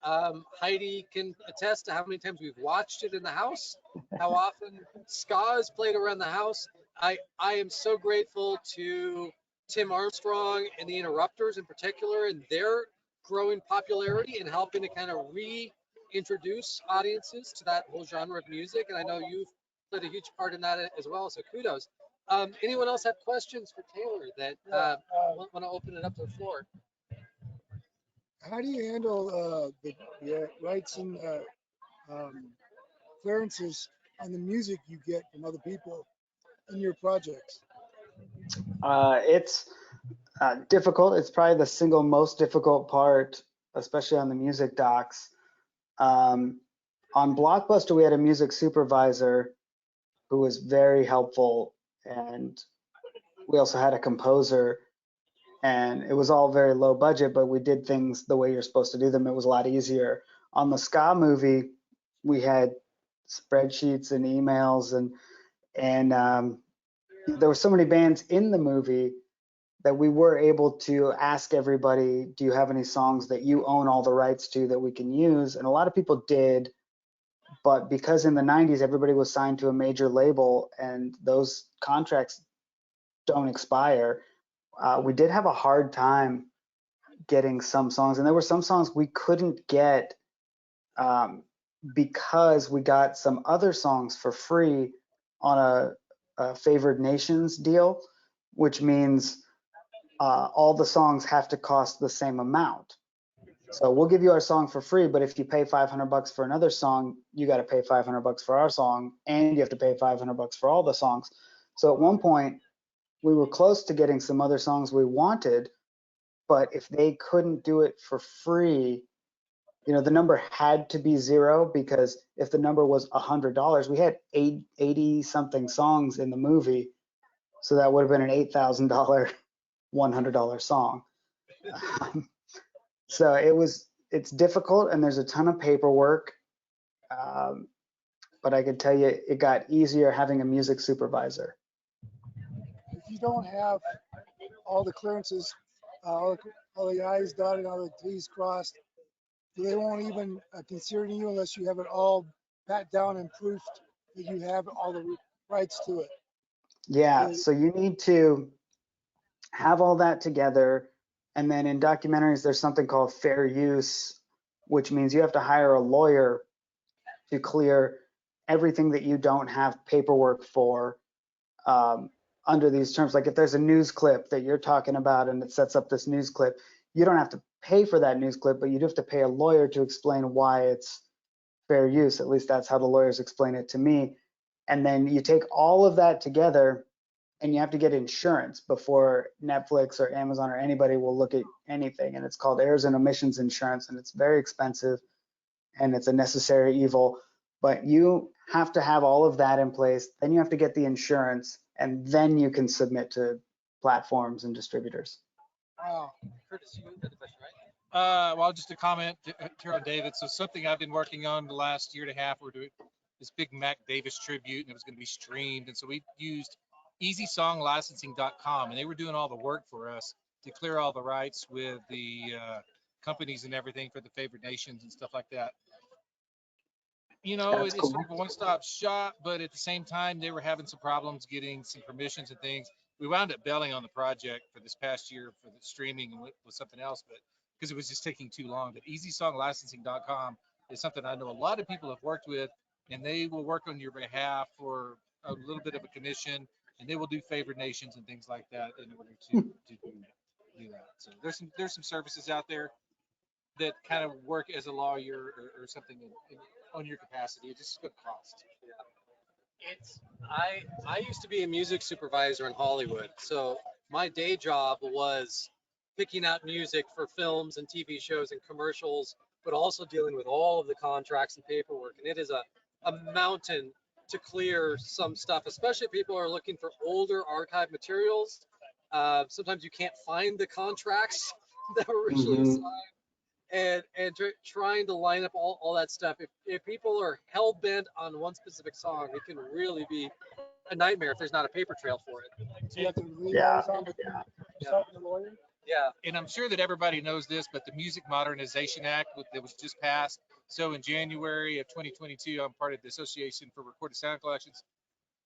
Heidi can attest to how many times we've watched it in the house, how often ska is played around the house. I am so grateful to Tim Armstrong and the Interrupters in particular, and their growing popularity and helping to kind of reintroduce audiences to that whole genre of music. And I know you've played a huge part in that as well. So kudos. Anyone else have questions for Taylor that want to open it up to the floor? How do you handle the rights and clearances on the music you get from other people in your projects? It's difficult. It's probably the single most difficult part, especially on the music docs. On Blockbuster, we had a music supervisor who was very helpful, and we also had a composer, and it was all very low budget, but we did things the way you're supposed to do them. It was a lot easier. On the ska movie, we had spreadsheets and emails, and there were so many bands in the movie that we were able to ask everybody, do you have any songs that you own all the rights to that we can use? And a lot of people did, but because in the 90s everybody was signed to a major label and those contracts don't expire, we did have a hard time getting some songs. And there were some songs we couldn't get because we got some other songs for free on a favored nations deal, which means all the songs have to cost the same amount. So we'll give you our song for free, but if you pay $500 for another song, you got to pay $500 for our song, and you have to pay $500 for all the songs. So at one point, we were close to getting some other songs we wanted, but if they couldn't do it for free, the number had to be zero, because if the number was $100, we had 80 something songs in the movie, so that would have been an $8,000 $100 song. So it's difficult, and there's a ton of paperwork, but I can tell you it got easier having a music supervisor. If you don't have all the clearances, all the I's dotted, all the T's crossed, they won't even consider you unless you have it all pat down and proofed that you have all the rights to it. Yeah, so you need to have all that together. And then in documentaries, there's something called fair use, which means you have to hire a lawyer to clear everything that you don't have paperwork for under these terms. Like if there's a news clip that you're talking about and it sets up this news clip, you don't have to pay for that news clip, but you do have to pay a lawyer to explain why it's fair use. At least that's how the lawyers explain it to me. And then you take all of that together, and you have to get insurance before Netflix or Amazon or anybody will look at anything. And it's called errors and omissions insurance, and it's very expensive, and it's a necessary evil. But you have to have all of that in place. Then you have to get the insurance, and then you can submit to platforms and distributors. Wow. Curtis, you had a question, right? Well, just a comment here on David. So something I've been working on the last year and a half, we're doing this big Mac Davis tribute, and it was going to be streamed. And so we used easysonglicensing.com, and they were doing all the work for us to clear all the rights with the companies and everything for the favored nations and stuff like that. That's It's cool. sort of a one-stop shop, but at the same time, they were having some problems getting some permissions and things. We wound up bailing on the project for this past year for the streaming and with something else, but because it was just taking too long. But easysonglicensing.com is something I know a lot of people have worked with, and they will work on your behalf for a little bit of a commission, and they will do favored nations and things like that in order to do that. So there's some services out there that kind of work as a lawyer or something on your capacity. It's just a good cost. I used to be a music supervisor in Hollywood, so my day job was picking out music for films and TV shows and commercials, but also dealing with all of the contracts and paperwork. And it is a mountain to clear some stuff, especially if people are looking for older archive materials. Sometimes you can't find the contracts that were originally Hmm. signed, and trying to line up all that stuff. If people are hell bent on one specific song, it can really be a nightmare if there's not a paper trail for it. So you have to leave Yeah. those on with yourself and the lawyer? Yeah. And I'm sure that everybody knows this, but the Music Modernization Act that was just passed. So in January of 2022, I'm part of the Association for Recorded Sound Collections.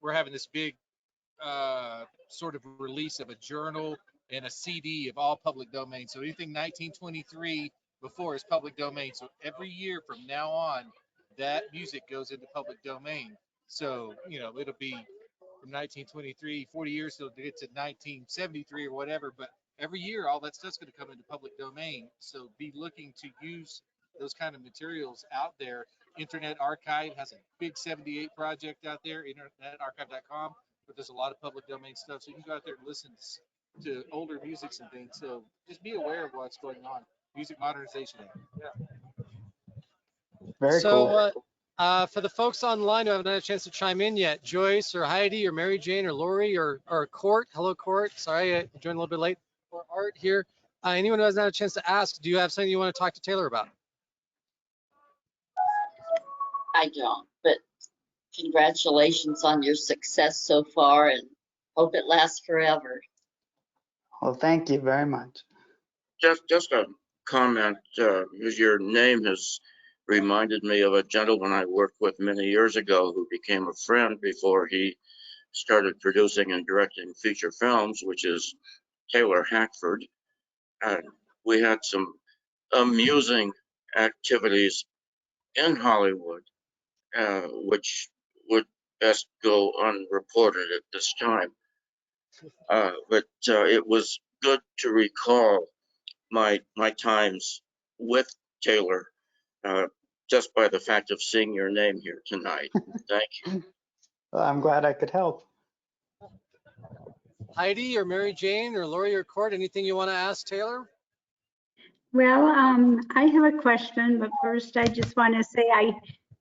We're having this big sort of release of a journal and a CD of all public domain. So anything 1923 before is public domain. So every year from now on, that music goes into public domain. So, you know, it'll be from 1923, 40 years till it gets to 1973 or whatever. But every year, all that stuff's going to come into public domain. So be looking to use those kind of materials out there. Internet Archive has a big 78 project out there, internetarchive.com, but there's a lot of public domain stuff. So you can go out there and listen to older musics and things. So just be aware of what's going on. Music Modernization Act. Yeah. Very So, cool. for the folks online who haven't had a chance to chime in yet, Joyce or Heidi or Mary Jane or Lori or Court, hello Court, sorry I joined a little bit late, or Art here, anyone who hasn't had a chance to ask, do you have something you want to talk to Taylor about? I don't, but congratulations on your success so far and hope it lasts forever. Well, thank you very much. Just a comment, because your name has reminded me of a gentleman I worked with many years ago who became a friend before he started producing and directing feature films, which is Taylor Hackford. And we had some amusing activities in Hollywood, which would best go unreported at this time. But it was good to recall my times with Taylor, just by the fact of seeing your name here tonight. Thank you. Well, I'm glad I could help. Heidi or Mary Jane or Lori or Court, anything you want to ask Taylor? Well, I have a question, but first I just want to say I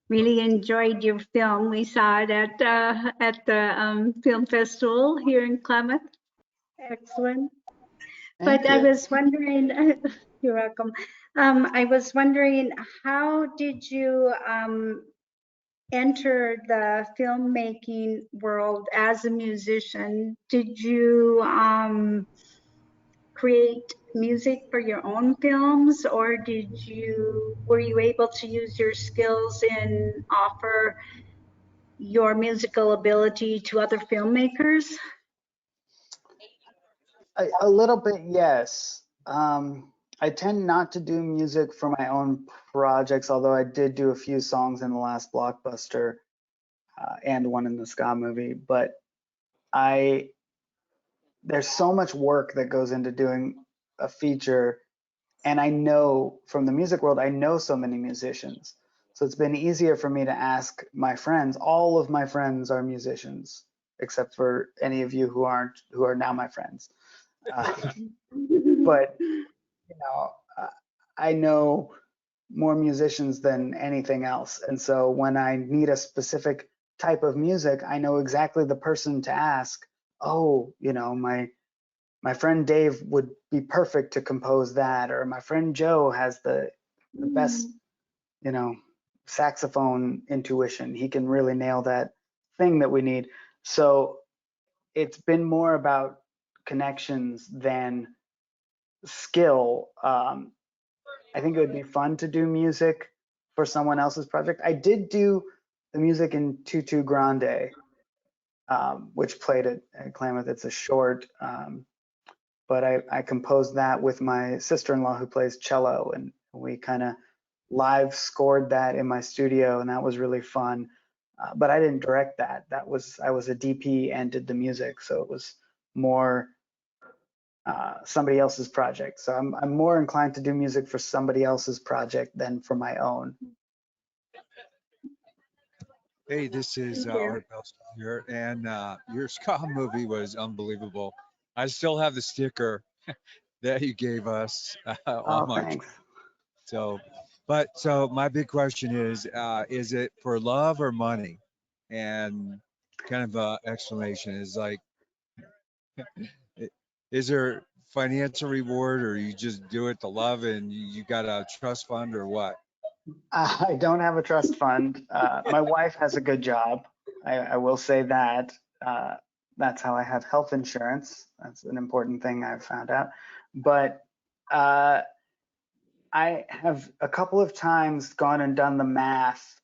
really enjoyed your film. We saw it at the film festival here in Klamath. Excellent. Thank But I you. was wondering, you're welcome. I was wondering, how did you enter the filmmaking world as a musician? Did you create music for your own films, or were you able to use your skills and offer your musical ability to other filmmakers? A little bit, yes. I tend not to do music for my own projects, although I did do a few songs in the last Blockbuster and one in the ska movie. But there's so much work that goes into doing a feature, and I know from the music world, I know so many musicians. So it's been easier for me to ask my friends. All of my friends are musicians, except for any of you who are now my friends. But I know more musicians than anything else, and so when I need a specific type of music, I know exactly the person to ask. Oh, my friend Dave would be perfect to compose that, or my friend Joe has the best, saxophone intuition. He can really nail that thing that we need. So it's been more about connections than skill. I think it would be fun to do music for someone else's project. I did do the music in Tutu Grande, which played at Klamath. It's a short, but I composed that with my sister-in-law who plays cello, and we kind of live scored that in my studio, and that was really fun. But I didn't direct that. I was a DP and did the music, so it was more somebody else's project. So I'm more inclined to do music for somebody else's project than for my own. Hey, this is Thank you. Art Bellstone here, and your ska movie was unbelievable. I still have the sticker that you gave us on Oh, my. thanks. So my big question is it for love or money? And kind of explanation is like, is there financial reward, or you just do it to love and you got a trust fund or what? I don't have a trust fund. My wife has a good job. I will say that. That's how I have health insurance. That's an important thing I've found out. But I have a couple of times gone and done the math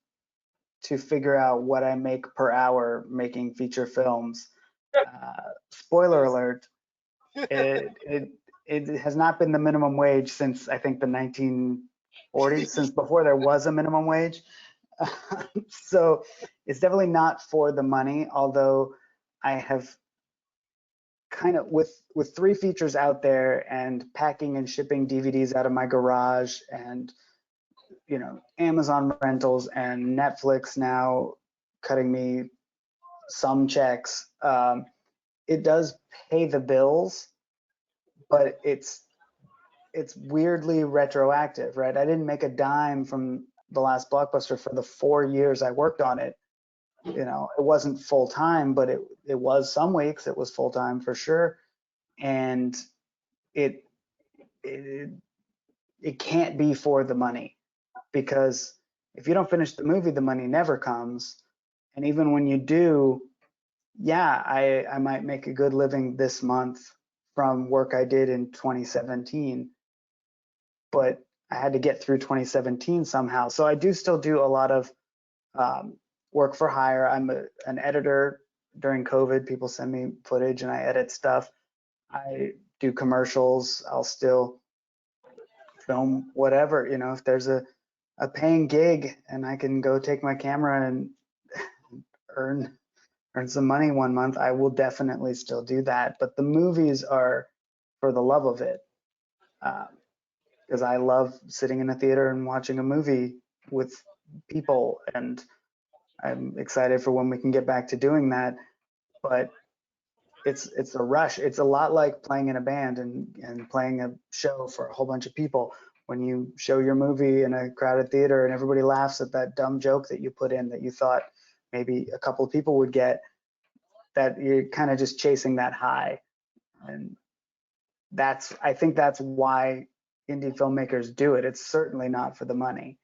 to figure out what I make per hour making feature films. Spoiler alert, it has not been the minimum wage since I think the 1940s, since before there was a minimum wage. So it's definitely not for the money, although I have kind of with 3 features out there and packing and shipping DVDs out of my garage and Amazon rentals and Netflix now cutting me some checks. It does pay the bills, but it's weirdly retroactive, right? I didn't make a dime from the last blockbuster for the 4 years I worked on it. It wasn't full time, but it was some weeks. It was full time for sure, and it can't be for the money, because if you don't finish the movie, the money never comes. And even when you do, yeah, I might make a good living this month from work I did in 2017, but I had to get through 2017 somehow. So I do still do a lot of work for hire. I'm an editor. During COVID, people send me footage and I edit stuff. I do commercials. I'll still film whatever, if there's a paying gig and I can go take my camera and earn some money one month, I will definitely still do that. But the movies are for the love of it, because I love sitting in a theater and watching a movie with people, and I'm excited for when we can get back to doing that. But it's a rush. It's a lot like playing in a band and playing a show for a whole bunch of people. When you show your movie in a crowded theater and everybody laughs at that dumb joke that you put in that you thought maybe a couple of people would get, that you're kind of just chasing that high. And I think that's why indie filmmakers do it. It's certainly not for the money.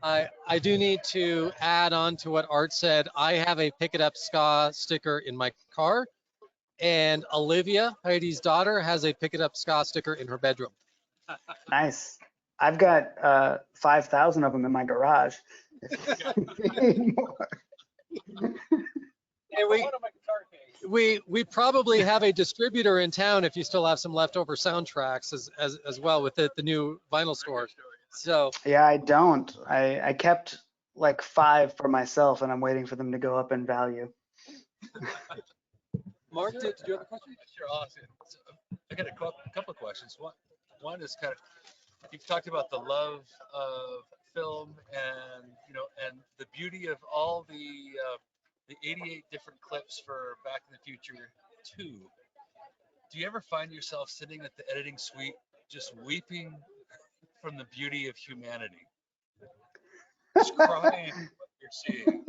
I do need to add on to what Art said. I have a Pick It Up Ska sticker in my car, and Olivia, Heidi's daughter, has a Pick It Up Ska sticker in her bedroom. Nice. I've got 5,000 of them in my garage. And we probably have a distributor in town if you still have some leftover soundtracks as well with the new vinyl store. So yeah, I don't. I kept like 5 for myself, and I'm waiting for them to go up in value. Mark, did you have a question? Sure, I'll ask it. So, I got a couple of questions. One is kind of, you've talked about the love of film and and the beauty of all the 88 different clips for Back in the Future 2. Do you ever find yourself sitting at the editing suite just weeping from the beauty of humanity? Just crying at what you're seeing.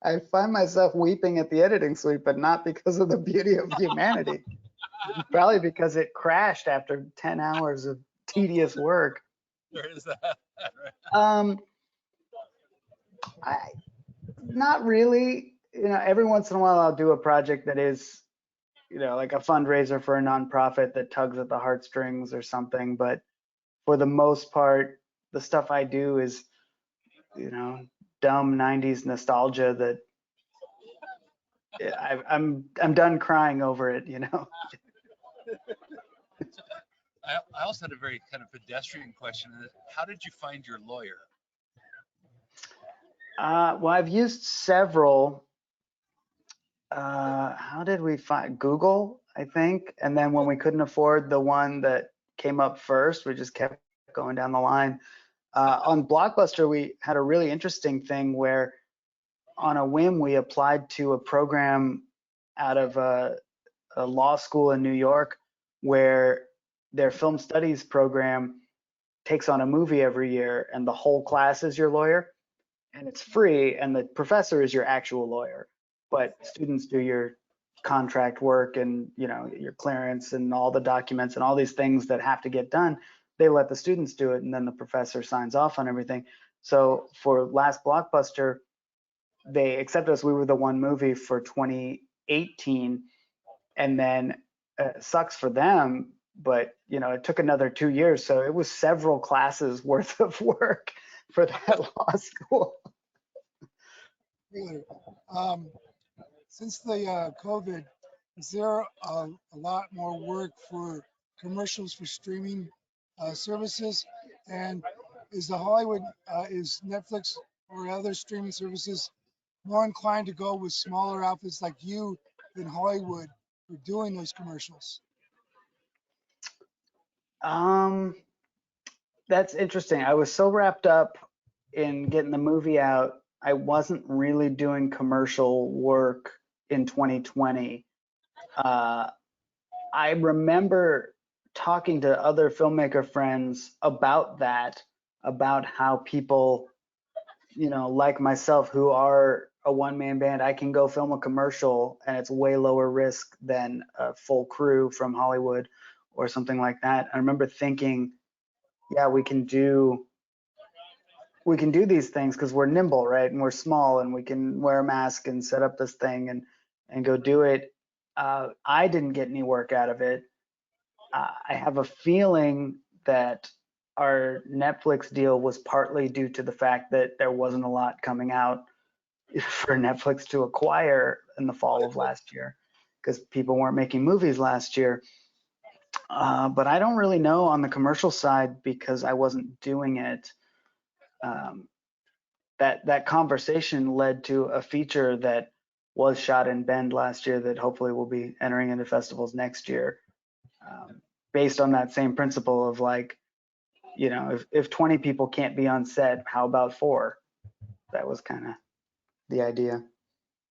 I find myself weeping at the editing suite, but not because of the beauty of humanity. Probably because it crashed after 10 hours of tedious work. There is that. Right? Not really. Every once in a while I'll do a project that is, like a fundraiser for a nonprofit that tugs at the heartstrings or something. But for the most part, the stuff I do is, dumb 90s nostalgia that I'm done crying over it. I also had a very kind of pedestrian question. How did you find your lawyer? Well, I've used several. How did we find Google, I think? And then when we couldn't afford the one that came up first, we just kept going down the line. On Blockbuster, we had a really interesting thing where on a whim, we applied to a program out of a law school in New York where their film studies program takes on a movie every year, and the whole class is your lawyer, and it's free, and the professor is your actual lawyer, but students do your contract work and your clearance and all the documents and all these things that have to get done. They let the students do it, and then the professor signs off on everything. So for Last Blockbuster, they accepted us. We were the one movie for 2018, and then it sucks for them, but it took another 2 years, so it was several classes worth of work for that law school. Really. Since the COVID, is there a lot more work for commercials for streaming services? And is Netflix or other streaming services more inclined to go with smaller outfits like you than Hollywood for doing those commercials? That's interesting. I was so wrapped up in getting the movie out, I wasn't really doing commercial work in 2020. I remember talking to other filmmaker friends about that, about how people, like myself, who are a one-man band, I can go film a commercial and it's way lower risk than a full crew from Hollywood or something like that. I remember thinking, yeah, we can do these things because we're nimble, right? And we're small, and we can wear a mask and set up this thing and go do it. I didn't get any work out of it. I have a feeling that our Netflix deal was partly due to the fact that there wasn't a lot coming out for Netflix to acquire in the fall of last year because people weren't making movies last year. But I don't really know on the commercial side because I wasn't doing it. That conversation led to a feature that was shot in Bend last year that hopefully will be entering into festivals next year, based on that same principle of like, if 20 people can't be on set, how about 4? That was kind of the idea.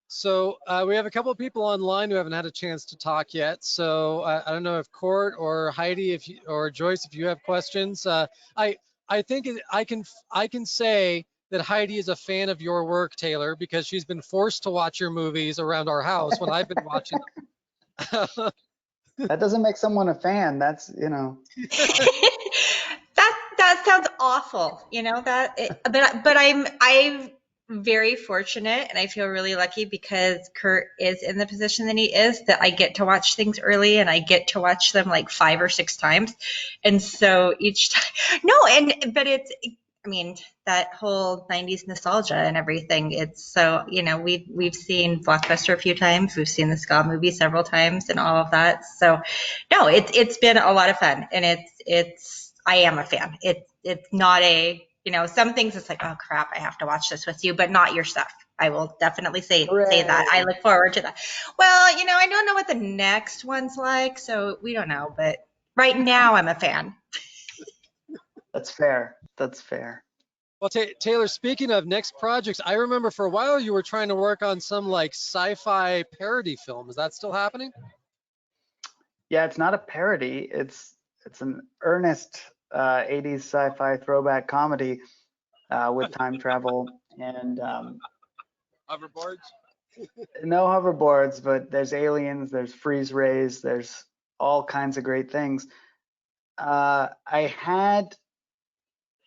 So we have a couple of people online who haven't had a chance to talk yet. So I don't know if Court or Heidi, or Joyce, if you have questions. I think I can say that Heidi is a fan of your work, Taylor, because she's been forced to watch your movies around our house when I've been watching them. That doesn't make someone a fan. That's that sounds awful, but I'm very fortunate, and I feel really lucky because Kurt is in the position that he is, that I get to watch things early, and I get to watch them like 5 or 6 times. And so each time, but I mean, that whole 90s nostalgia and everything. It's so, we've seen Blockbuster a few times. We've seen the Ska movie several times and all of that. So no, it's been a lot of fun, and I am a fan. It's not some things it's like, oh crap, I have to watch this with you, but not your stuff. I will definitely say that. I look forward to that. Well, I don't know what the next one's like, so we don't know, but right now I'm a fan. That's fair. Well, Taylor, speaking of next projects, I remember for a while you were trying to work on some like sci-fi parody film. Is that still happening? Yeah, it's not a parody. It's an earnest 80s sci-fi throwback comedy with time travel and Hoverboards? no hoverboards, but there's aliens, there's freeze rays, there's all kinds of great things.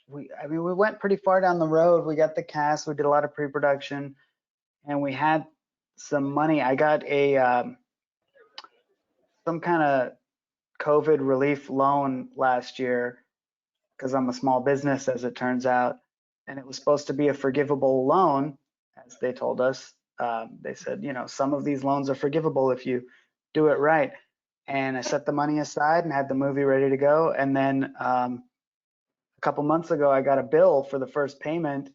We went pretty far down the road. We got the cast, we did a lot of pre-production, and we had some money. I got some kind of COVID relief loan last year because I'm a small business, as it turns out, and it was supposed to be a forgivable loan, as they told us. They said, some of these loans are forgivable if you do it right. And I set the money aside and had the movie ready to go. And then a couple months ago, I got a bill for the first payment,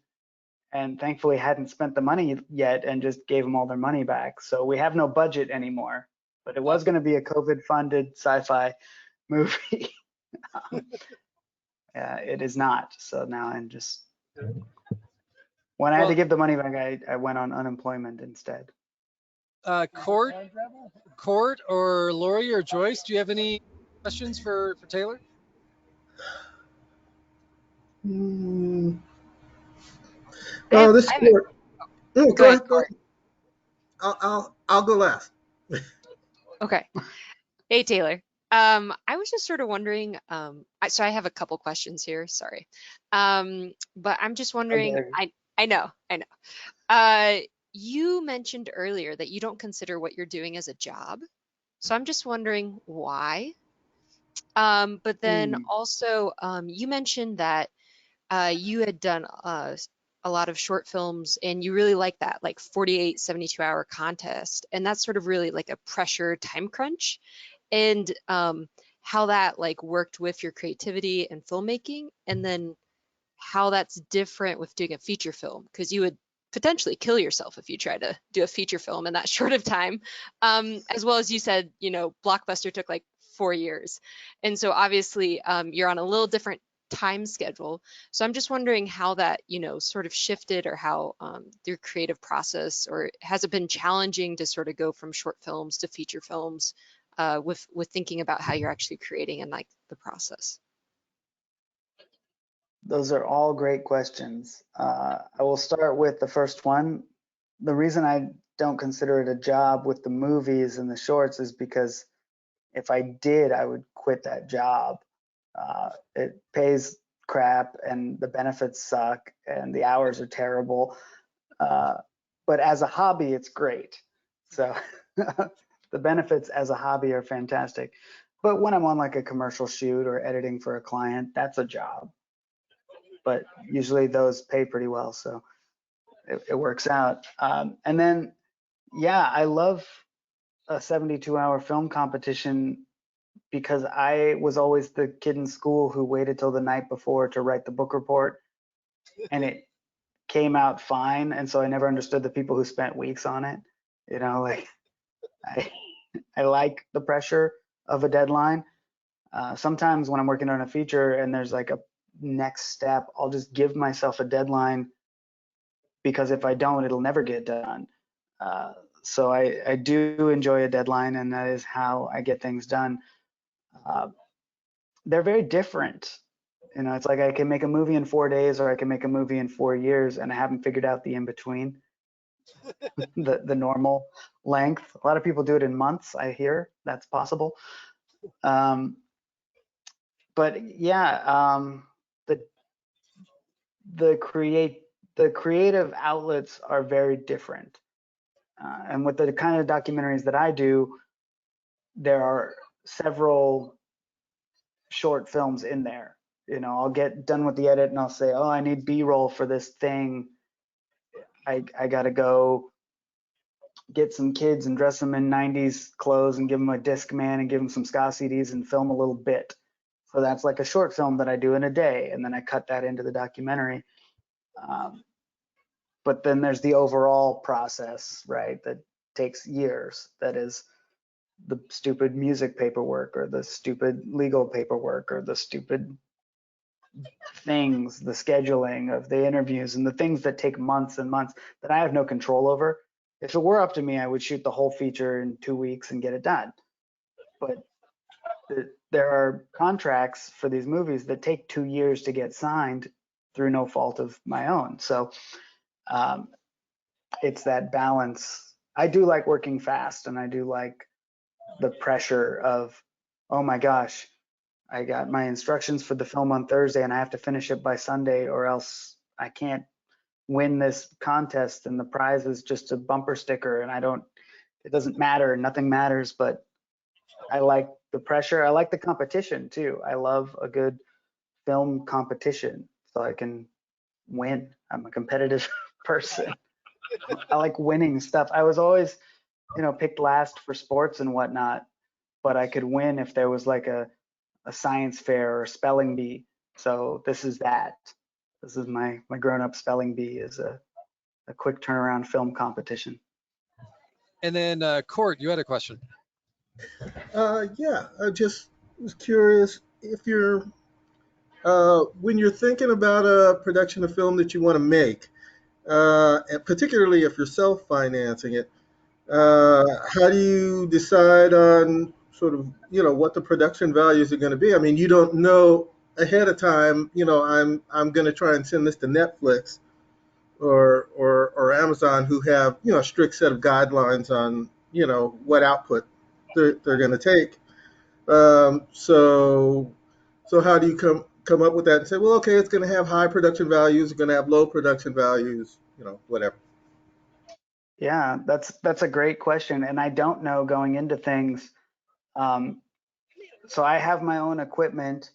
and thankfully hadn't spent the money yet and just gave them all their money back. So we have no budget anymore, but it was going to be a COVID-funded sci-fi movie. It is not. So now I'm just, when I had to give the money back, I went on unemployment instead. Court, or Lori or Joyce, do you have any questions for Taylor? Hmm. I have, This I is have a, Court. No, go go ahead, ahead. Go Court. ahead. I'll go last. Okay. Hey, Taylor. I was just sort of wondering, so I have a couple questions here, sorry. But I'm just How wondering, dare you. I know, I know. Uh, you mentioned earlier that you don't consider what you're doing as a job. So I'm just wondering why. But then Hmm. also, you mentioned that you had done a lot of short films and you really like that, like 48, 72-hour contest. And that's sort of really like a pressure time crunch. And how that like worked with your creativity and filmmaking, and then how that's different with doing a feature film, because you would potentially kill yourself if you try to do a feature film in that short of time. As well as you said, Blockbuster took like 4 years. And so obviously you're on a little different time schedule. So I'm just wondering how that, sort of shifted, or how your creative process, or has it been challenging to sort of go from short films to feature films with thinking about how you're actually creating and like the process? Those are all great questions. I will start with the first one. The reason I don't consider it a job with the movies and the shorts is because if I did, I would quit that job. It pays crap and the benefits suck and the hours are terrible. Uh, but as a hobby, it's great. So the benefits as a hobby are fantastic. But when I'm on like a commercial shoot or editing for a client, that's a job. But usually those pay pretty well, so it works out. And then, yeah, I love a 72-hour film competition because I was always the kid in school who waited till the night before to write the book report, and it came out fine. And so I never understood the people who spent weeks on it. Like I, I like the pressure of a deadline. Sometimes when I'm working on a feature and there's like a next step, I'll just give myself a deadline because if I don't, it'll never get done. Uh, so I do enjoy a deadline, and that is how I get things done. Uh, they're very different. It's like I can make a movie in 4 days, or I can make a movie in 4 years, and I haven't figured out the in between, the normal length. A lot of people do it in months. I hear that's possible. But yeah, the the create the creative outlets are very different. And with the kind of documentaries that I do, there are several short films in there. I'll get done with the edit and I'll say, oh, I need B-roll for this thing. I got to go get some kids and dress them in 90s clothes and give them a Discman and give them some ska CDs and film a little bit. So that's like a short film that I do in a day, and then I cut that into the documentary. But then there's the overall process, right? That takes years. That is the stupid music paperwork, or the stupid legal paperwork, or the stupid things, the scheduling of the interviews, and the things that take months and months that I have no control over. If it were up to me, I would shoot the whole feature in 2 weeks and get it done. But there are contracts for these movies that take 2 years to get signed through no fault of my own. So um, it's that balance. I do like working fast, and I do like the pressure of, oh my gosh, I got my instructions for the film on Thursday and I have to finish it by Sunday, or else I can't win this contest, and the prize is just a bumper sticker, and it doesn't matter, nothing matters. But I like the pressure. I like the competition too. I love a good film competition so I can win. I'm a competitive person. I like winning stuff. I was always, picked last for sports and whatnot, but I could win if there was like a science fair or a spelling bee. So this is that. This is my grown-up spelling bee, is a quick turnaround film competition. And then Court, you had a question. Yeah, I just was curious if when you're thinking about a production of film that you want to make, and particularly if you're self-financing it, How do you decide on sort of, what the production values are going to be? I mean, you don't know ahead of time, I'm going to try and send this to Netflix or Amazon, who have, a strict set of guidelines on, what output they're going to take. So how do you come up with that and say, well, okay, it's going to have high production values, it's going to have low production values, whatever. Yeah, that's a great question, and I don't know going into things. Um, so I have my own equipment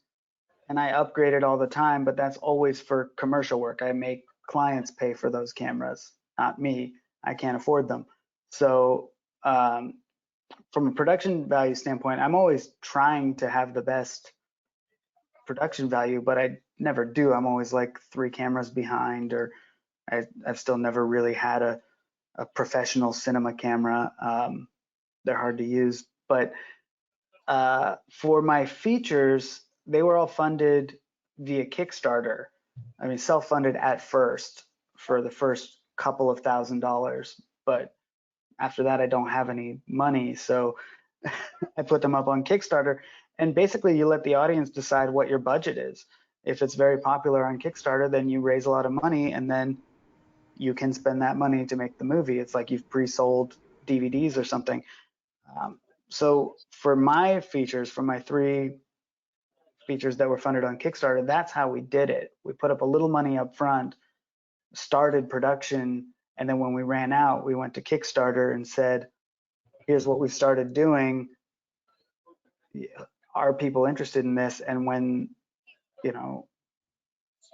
and I upgrade it all the time, but that's always for commercial work. I make clients pay for those cameras, not me. I can't afford them. So from a production value standpoint, I'm always trying to have the best production value, but I never do. I'm always like 3 cameras behind, or I've still never really had a professional cinema camera. They're hard to use, but for my features, they were all funded via Kickstarter. I mean, self-funded at first for the first couple of $1,000s, but after that, I don't have any money. So I put them up on Kickstarter, and basically you let the audience decide what your budget is. If it's very popular on Kickstarter, then you raise a lot of money, and then you can spend that money to make the movie. It's like you've pre-sold DVDs or something. So for my features, for my 3 features that were funded on Kickstarter, that's how we did it. We put up a little money up front, started production, and then when we ran out, we went to Kickstarter and said, here's what we started doing. Are people interested in this? And when,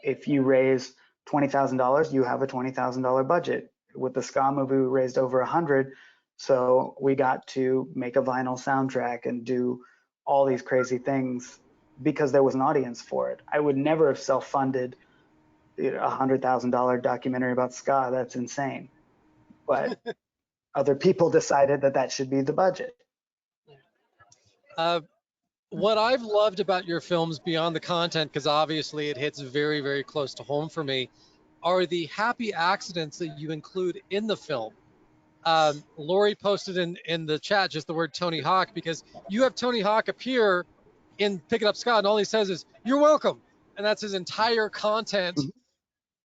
if you raise $20,000, you have a $20,000 budget. With the ska movie, we raised over 100. So we got to make a vinyl soundtrack and do all these crazy things because there was an audience for it. I would never have self-funded a $100,000 documentary about ska. That's insane. But other people decided that that should be the budget. What I've loved about your films beyond the content, because obviously it hits very, very close to home for me, are the happy accidents that you include in the film. Lori posted in the chat just the word Tony Hawk, because you have Tony Hawk appear in Pick It Up Scott, and all he says is, "You're welcome." And that's his entire content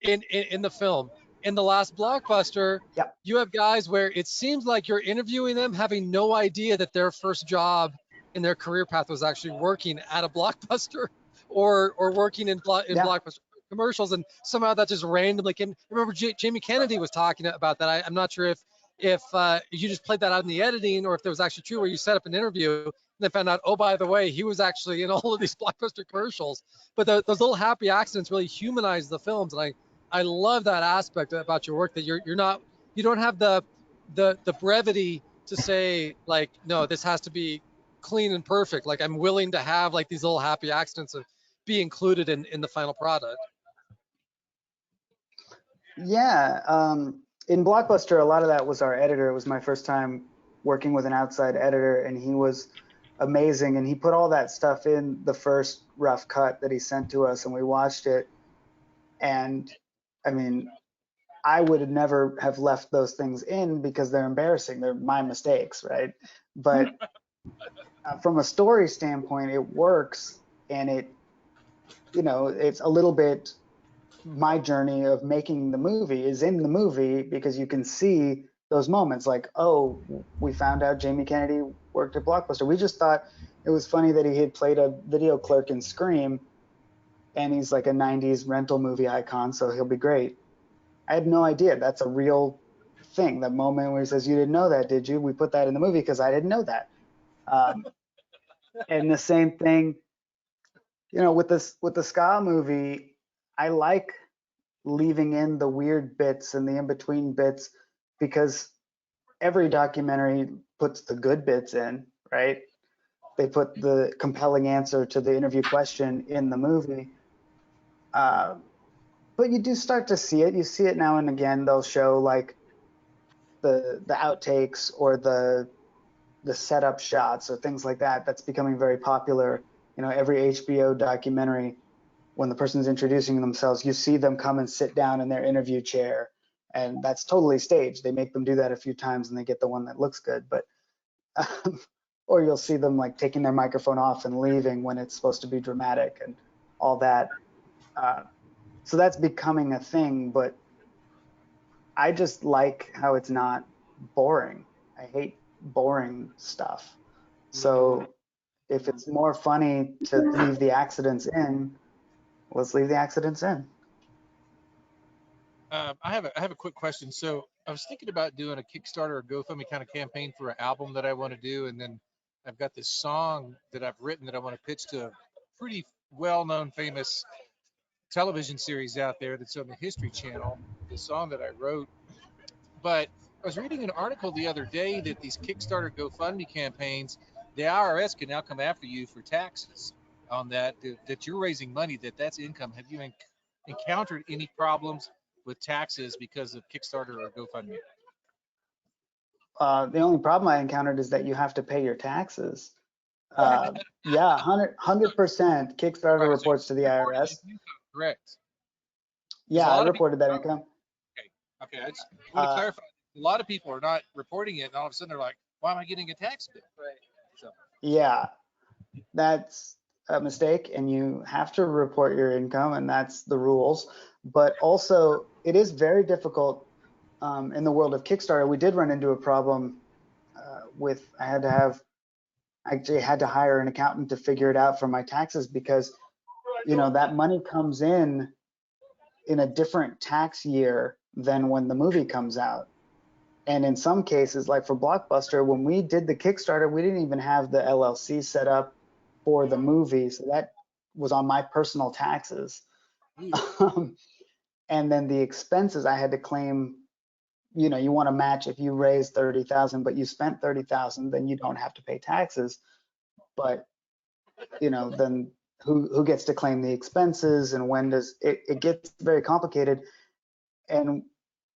in the film. In the last blockbuster, Yep. you have guys where it seems like you're interviewing them having no idea that their first job in their career path was actually working at a blockbuster or working in blockbuster commercials, and somehow that just randomly came. Remember, Jamie Kennedy was talking about that. I'm not sure if you just played that out in the editing, or if there was actually true where you set up an interview and then found out, oh, by the way, he was actually in all of these blockbuster commercials. But those little happy accidents really humanize the films, and I love that aspect about your work, that you don't have the brevity to say, like, no, this has to be clean and perfect. Like, I'm willing to have like these little happy accidents of be included in the final product. Yeah, in Blockbuster, a lot of that was our editor. It was my first time working with an outside editor, and he was amazing. And he put all that stuff in the first rough cut that he sent to us, and we watched it. And I mean, I would never have left those things in because they're embarrassing. They're my mistakes, right? But from a story standpoint, it works, and it's a little bit my journey of making the movie is in the movie, because you can see those moments like, oh, we found out Jamie Kennedy worked at Blockbuster. We just thought it was funny that he had played a video clerk in Scream, and he's like a 90s rental movie icon, so he'll be great. I had no idea that's a real thing. That moment where he says, "You didn't know that, did you?" We put that in the movie because I didn't know that. And the same thing, with the ska movie, I like leaving in the weird bits and the in-between bits, because every documentary puts the good bits in, right? They put the compelling answer to the interview question in the movie. But you do start to see it. You see it now and again. They'll show like the outtakes or the setup shots or things like that. That's becoming very popular. Every HBO documentary, when the person's introducing themselves, you see them come and sit down in their interview chair, and that's totally staged. They make them do that a few times and they get the one that looks good, but or you'll see them like taking their microphone off and leaving when it's supposed to be dramatic and all that. So that's becoming a thing, but I just like how it's not boring. I hate boring stuff. So if it's more funny to leave the accidents in, let's leave the accidents in. I have a quick question. So I was thinking about doing a Kickstarter or GoFundMe kind of campaign for an album that I want to do, and then I've got this song that I've written that I want to pitch to a pretty well-known, famous television series out there that's on the History Channel. The song that I wrote, but I was reading an article the other day that these Kickstarter GoFundMe campaigns, the IRS can now come after you for taxes on that you're raising money, that's income. Have you encountered any problems with taxes because of Kickstarter or GoFundMe? The only problem I encountered is that you have to pay your taxes. Yeah, 100% Kickstarter reports to the IRS. Correct. Yeah, I reported that income. Okay. I just want to clarify. A lot of people are not reporting it, and all of a sudden they're like, "Why am I getting a tax bill?" Right. So. Yeah, that's a mistake, and you have to report your income, and that's the rules. But also, it is very difficult in the world of Kickstarter. We did run into a problem with I had to hire an accountant to figure it out for my taxes because that money comes in a different tax year than when the movie comes out. And in some cases, like for Blockbuster, when we did the Kickstarter, we didn't even have the LLC set up for the movie. So that was on my personal taxes. And then the expenses I had to claim, you want to match if you raise 30,000, but you spent 30,000, then you don't have to pay taxes. But, then who gets to claim the expenses and when does it gets very complicated. And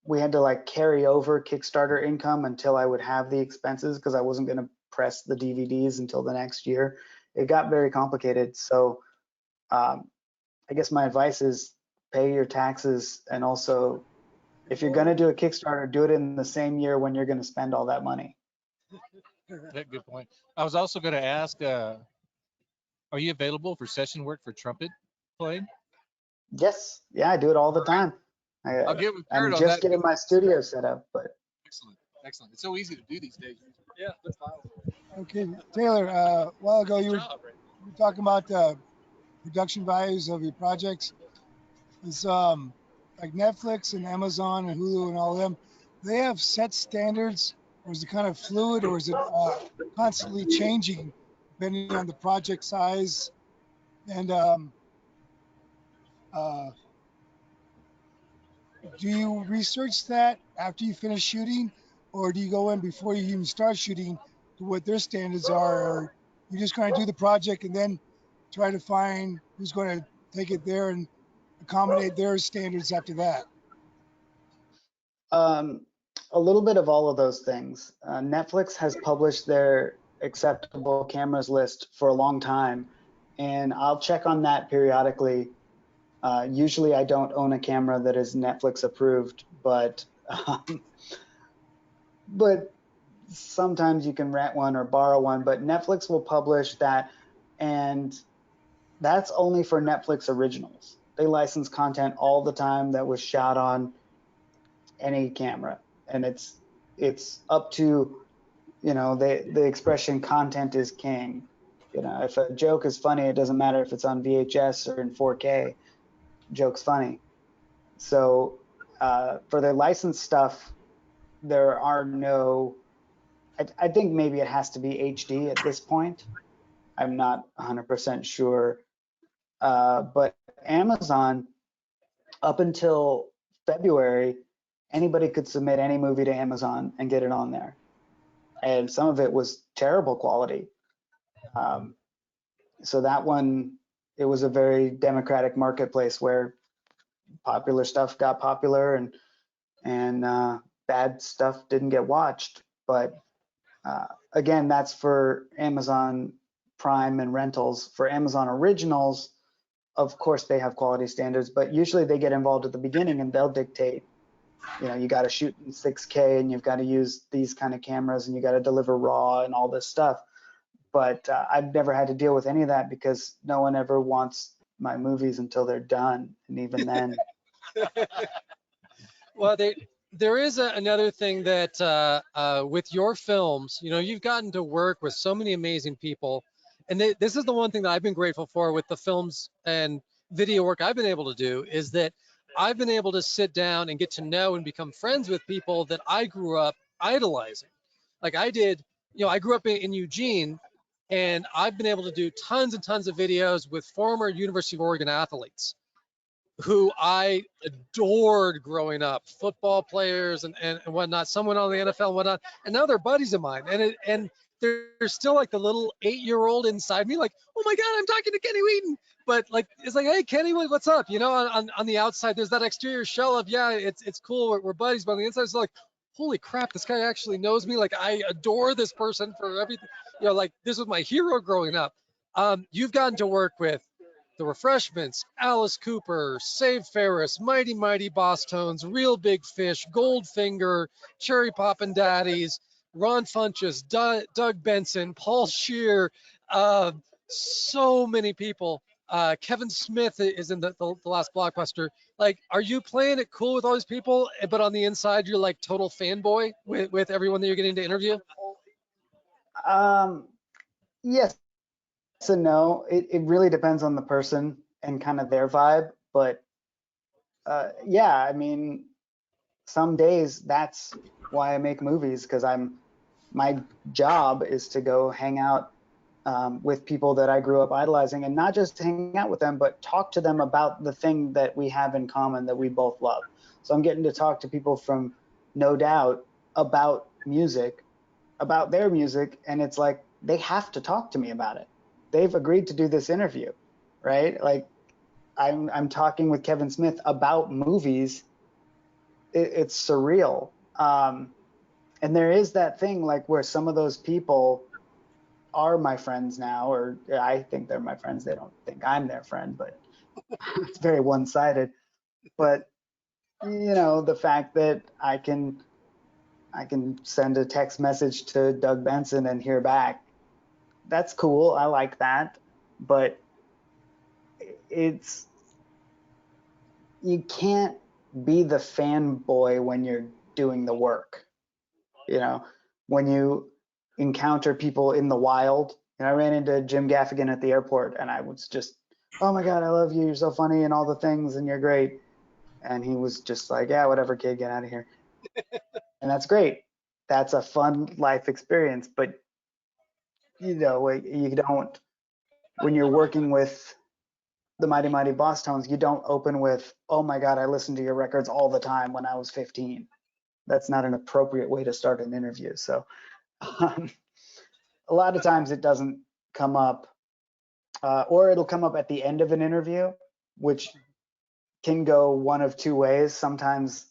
we had to like carry over Kickstarter income until I would have the expenses because I wasn't going to press the DVDs until the next year. It got very complicated. So I guess my advice is pay your taxes, and also if you're going to do a Kickstarter, do it in the same year when you're going to spend all that money. Good point. I was also going to ask, are you available for session work for trumpet playing? Yes. Yeah, I do it all the time. I'll get with I'm Kurt on just that. getting my studio set up, but Excellent. It's so easy to do these days. Yeah, that's fine. Okay, Taylor, a while ago you were talking about production values of your projects. It's like Netflix and Amazon and Hulu and all of them. Do they have set standards, or is it kind of fluid, or is it constantly changing depending on the project size? And do you research that after you finish shooting, or do you go in before you even start shooting to what their standards are, or you just kind of do the project and then try to find who's going to take it there and accommodate their standards after that? A little bit of all of those things. Netflix has published their acceptable cameras list for a long time, and I'll check on that periodically. Usually I don't own a camera that is Netflix approved, but sometimes you can rent one or borrow one, but Netflix will publish that, and that's only for Netflix originals. They license content all the time that was shot on any camera, and it's up to the expression content is king. If a joke is funny, it doesn't matter if it's on VHS or in 4K. Joke's funny. So for their licensed stuff, there are no. I think maybe it has to be HD at this point. I'm not 100% sure. But Amazon, up until February, anybody could submit any movie to Amazon and get it on there. And some of it was terrible quality. So that one, it was a very democratic marketplace where popular stuff got popular and bad stuff didn't get watched. But again, that's for Amazon Prime and rentals. For Amazon Originals, of course, they have quality standards, but usually they get involved at the beginning and they'll dictate you know, you got to shoot in 6K and you've got to use these kind of cameras and you got to deliver raw and all this stuff. But I've never had to deal with any of that because no one ever wants my movies until they're done. And even then, Well, there is another thing that with your films, you know, you've gotten to work with so many amazing people. And this is the one thing that I've been grateful for with the films and video work I've been able to do is that I've been able to sit down and get to know and become friends with people that I grew up idolizing. Like I did, you know, I grew up in Eugene, and I've been able to do tons and tons of videos with former University of Oregon athletes who I adored growing up, football players and whatnot. Some went on the NFL and whatnot, and now they're buddies of mine. And there's still like the little 8-year-old inside me, like, oh my God, I'm talking to Kenny Wheaton. But like, it's like, hey, Kenny, what's up? You know, on the outside, there's that exterior shell of, yeah, it's cool, we're buddies, but on the inside, it's like, holy crap, this guy actually knows me. Like, I adore this person for everything. You know, like this was my hero growing up. You've gotten to work with the Refreshments, Alice Cooper, Save Ferris, Mighty Mighty Boss Tones, Real Big Fish, Goldfinger, Cherry Poppin' Daddies, Ron Funches, Doug Benson, Paul Scheer, so many people. Kevin Smith is in the last blockbuster. Like, are you playing it cool with all these people, but on the inside you're like total fanboy with everyone that you're getting to interview? yes and no. It really depends on the person and kind of their vibe. But yeah, I mean, some days that's why I make movies, because my job is to go hang out with people that I grew up idolizing, and not just hang out with them, but talk to them about the thing that we have in common that we both love. So I'm getting to talk to people from No Doubt about music, about their music, and it's like they have to talk to me about it. They've agreed to do this interview, right? Like I'm talking with Kevin Smith about movies. It's surreal. And there is that thing like where some of those people are my friends now, or I think they're my friends. They don't think I'm their friend, but it's very one-sided. But you know, the fact that I can send a text message to Doug Benson and hear back, that's cool. I like that. But you can't be the fanboy when you're doing the work. You know, when you encounter people in the wild. And I ran into Jim Gaffigan at the airport, and I was just, oh my God, I love you. You're so funny and all the things, and you're great. And he was just like, yeah, whatever, kid, get out of here. And that's great. That's a fun life experience. But you know, you don't, when you're working with the Mighty Mighty Boss Tones, you don't open with, oh my God, I listened to your records all the time when I was 15. That's not an appropriate way to start an interview. So a lot of times it doesn't come up, or it'll come up at the end of an interview, which can go one of two ways. Sometimes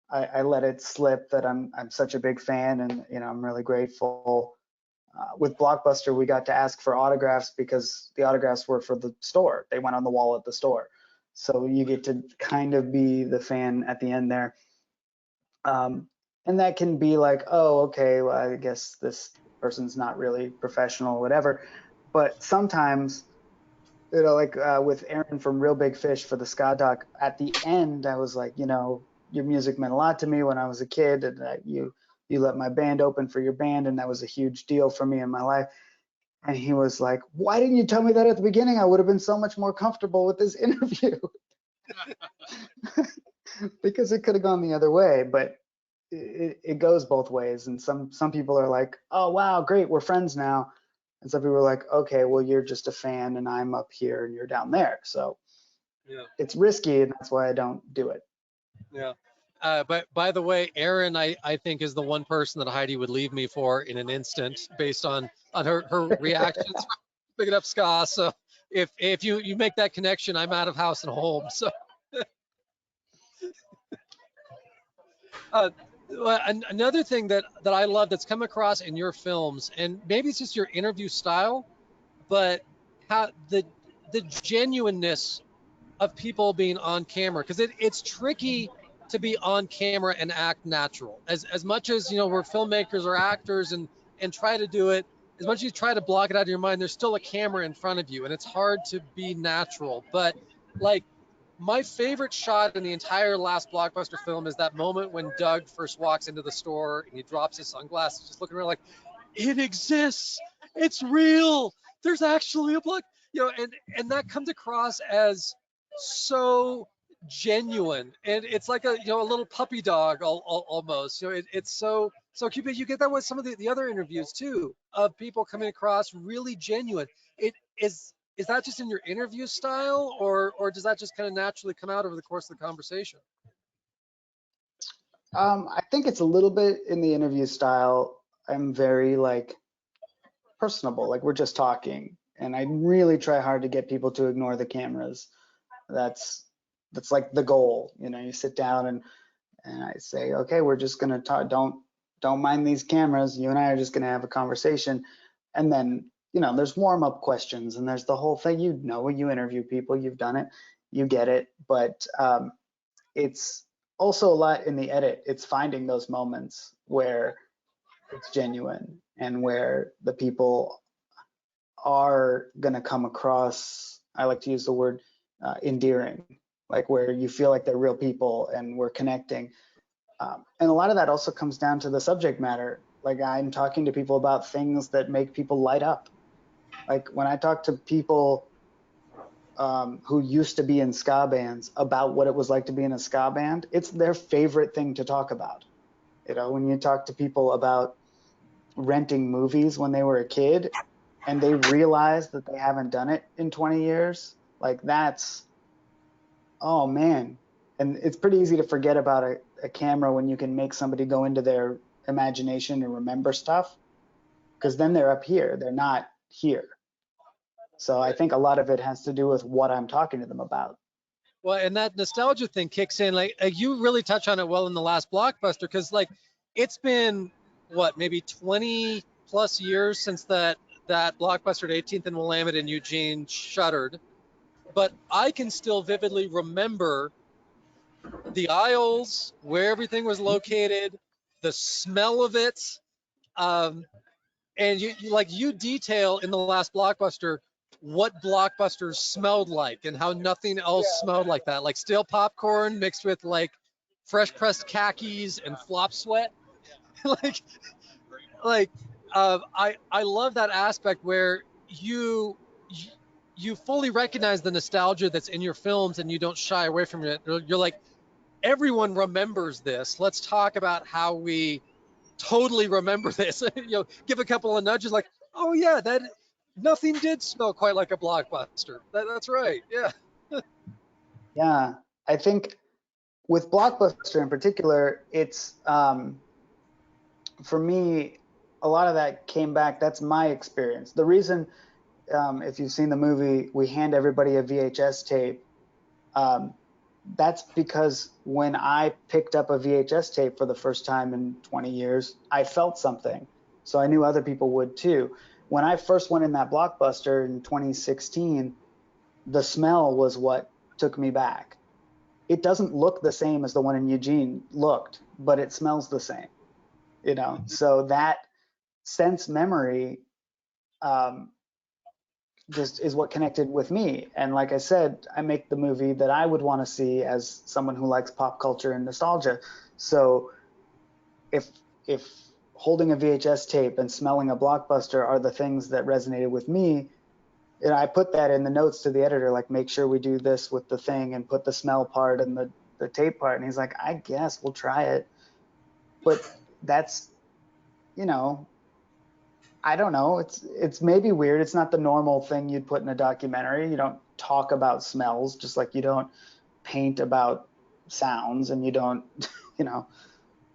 I let it slip that I'm such a big fan, and you know, I'm really grateful. With Blockbuster, we got to ask for autographs because the autographs were for the store. They went on the wall at the store. So you get to kind of be the fan at the end there. And that can be like, oh, okay, well, I guess this person's not really professional or whatever. But sometimes, you know, like with Aaron from Real Big Fish for the Ska Doc, at the end, I was like, you know, your music meant a lot to me when I was a kid, and you let my band open for your band, and that was a huge deal for me in my life. And he was like, why didn't you tell me that at the beginning? I would have been so much more comfortable with this interview. Because it could have gone the other way, but it goes both ways. And some people are like, oh, wow, great, we're friends now. And some people are like, okay, well, you're just a fan and I'm up here and you're down there. So yeah, it's risky, and that's why I don't do it. Yeah. But by the way, Erin, I think is the one person that Heidi would leave me for in an instant based on her reactions picking up ska. So if you make that connection, I'm out of house and home. So another thing that I love that's come across in your films, and maybe it's just your interview style, but how the genuineness of people being on camera, because it's tricky to be on camera and act natural. As much as, you know, we're filmmakers or actors and try to do it, as much as you try to block it out of your mind, there's still a camera in front of you, and it's hard to be natural. But like, my favorite shot in the entire last Blockbuster film is that moment when Doug first walks into the store and he drops his sunglasses, just looking around like, it exists, it's real, there's actually a block, you know, and that comes across as so genuine, and it's like a, you know, a little puppy dog almost, you know, it's so cute. But you get that with some of the other interviews too, of people coming across really genuine. It is that just in your interview style, or does that just kind of naturally come out over the course of the conversation? I think it's a little bit in the interview style. I'm very like personable, like we're just talking, and I really try hard to get people to ignore the cameras. That's like the goal. You know, you sit down and I say, okay, we're just gonna talk. Don't mind these cameras. You and I are just gonna have a conversation, and then, you know, there's warm-up questions, and there's the whole thing. You know, you interview people, you've done it, you get it. But it's also a lot in the edit. It's finding those moments where it's genuine and where the people are gonna come across, I like to use the word endearing, like where you feel like they're real people and we're connecting. And a lot of that also comes down to the subject matter. Like, I'm talking to people about things that make people light up. Like when I talk to people who used to be in ska bands about what it was like to be in a ska band, it's their favorite thing to talk about. You know, when you talk to people about renting movies when they were a kid and they realize that they haven't done it in 20 years, like that's, oh man. And it's pretty easy to forget about a camera when you can make somebody go into their imagination and remember stuff, because then they're up here, they're not here. So I think a lot of it has to do with what I'm talking to them about. Well, and that nostalgia thing kicks in. Like you really touch on it well in the last Blockbuster, because like it's been what, maybe 20 plus years since that Blockbuster at 18th and Willamette in Eugene shuttered, but I can still vividly remember the aisles, where everything was located, the smell of it, and you detail in the last Blockbuster what Blockbusters smelled like and how nothing else smelled like that, like stale popcorn mixed with like fresh pressed khakis and flop sweat. like I love that aspect where you fully recognize the nostalgia that's in your films and you don't shy away from it. You're like, everyone remembers this, let's talk about how we totally remember this. You know, give a couple of nudges like, oh yeah, that nothing did smell quite like a Blockbuster. That's right. Yeah. Yeah, I think with Blockbuster in particular, it's for me, a lot of that came back. That's my experience. The reason, if you've seen the movie, we hand everybody a VHS tape. That's because when I picked up a VHS tape for the first time in 20 years, I felt something. So I knew other people would too. When I first went in that Blockbuster in 2016, the smell was what took me back. It doesn't look the same as the one in Eugene looked, but it smells the same, you know? So that sense memory just is what connected with me. And like I said, I make the movie that I would want to see as someone who likes pop culture and nostalgia. So if holding a VHS tape and smelling a Blockbuster are the things that resonated with me, and I put that in the notes to the editor, like, make sure we do this with the thing and put the smell part and the tape part. And he's like, I guess we'll try it. But that's, you know, I don't know. It's maybe weird. It's not the normal thing you'd put in a documentary. You don't talk about smells, just like you don't paint about sounds, and you don't, you know,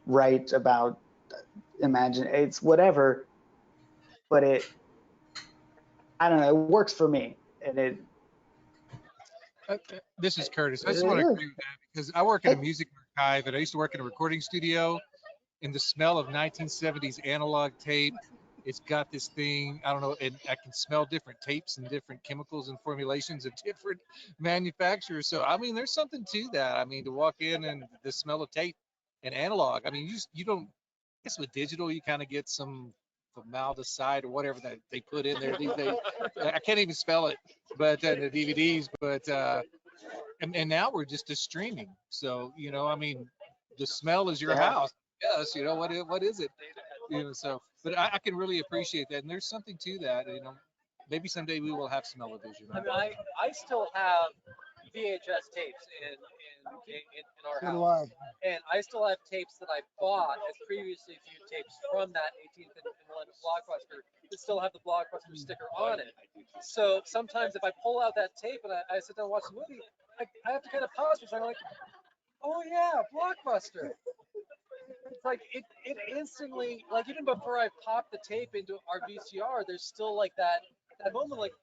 write about imagine. It's whatever. But I don't know. It works for me, and This is Curtis. I just want to agree with that because I work in a music archive and I used to work in a recording studio, and the smell of 1970s analog tape it's got this thing, I don't know, and I can smell different tapes and different chemicals and formulations of different manufacturers. So, I mean, there's something to that. I mean, to walk in and the smell of tape and analog, I mean, you don't, I guess with digital, you kind of get some formaldehyde or whatever that they put in there these days. I can't even spell it, but the DVDs, but, and now we're just streaming. So, you know, I mean, the smell is your Yeah. house. Yes, you know, what is it? You know, so, but I can really appreciate that. And there's something to that, you know, maybe someday we will have smell-o-vision. I mean, I still have VHS tapes in our So do house. I. And I still have tapes that I bought as previously viewed tapes from that 18th and Millennium Blockbuster that still have the Blockbuster sticker on it. So sometimes if I pull out that tape and I sit down and watch the movie, I have to kind of pause for a second, like, oh yeah, Blockbuster. It's like it instantly, like even before I pop the tape into our VCR, there's still like that moment, like,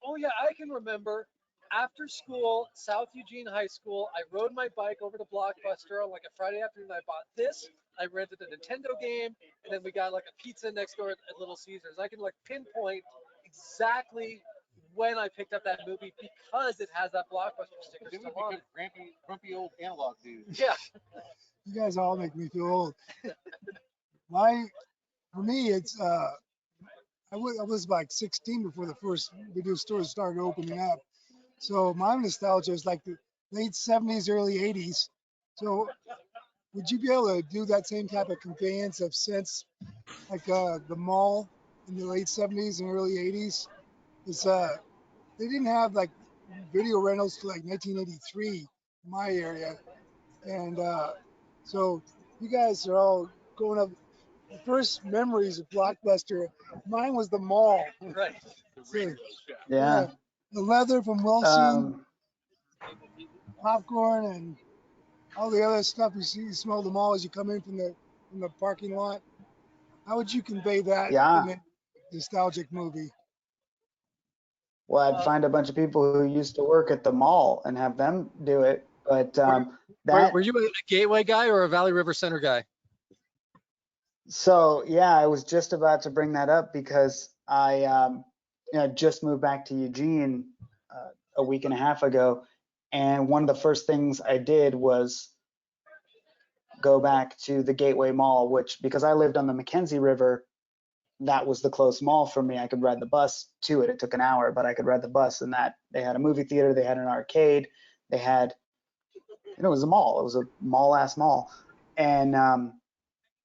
oh yeah, I can remember after school, South Eugene High School, I rode my bike over to Blockbuster on like a Friday afternoon. I bought this. I rented a Nintendo game, and then we got like a pizza next door at Little Caesars. I can like pinpoint exactly when I picked up that movie because it has that Blockbuster sticker Then we still on become it. grumpy old analog dudes. Yeah. You guys all make me feel old. For me, it's I was like 16 before the first video stores started opening up. So my nostalgia is like the late 70s, early 80s. So would you be able to do that same type of conveyance of sense, like the mall in the late 70s and early 80s? Is they didn't have like video rentals till like 1983 in my area, and so you guys are all going up. The first memories of Blockbuster, mine was the mall. Right. So, Yeah. the leather from Wilson, popcorn, and all the other stuff you see. You smell the mall as you come in from the parking lot. How would you convey that Yeah. in a nostalgic movie? Well, I'd find a bunch of people who used to work at the mall and have them do it. But Were that, you a Gateway guy or a Valley River Center guy? so yeah, I was just about to bring that up because I, just moved back to Eugene a week and a half ago, and one of the first things I did was go back to the Gateway Mall, which because I lived on the Mackenzie River, that was the close mall for me. I could ride the bus to it. It took an hour, but I could ride the bus, and that they had a movie theater, they had an arcade, they had, it was a mall. It was a mall-ass mall, and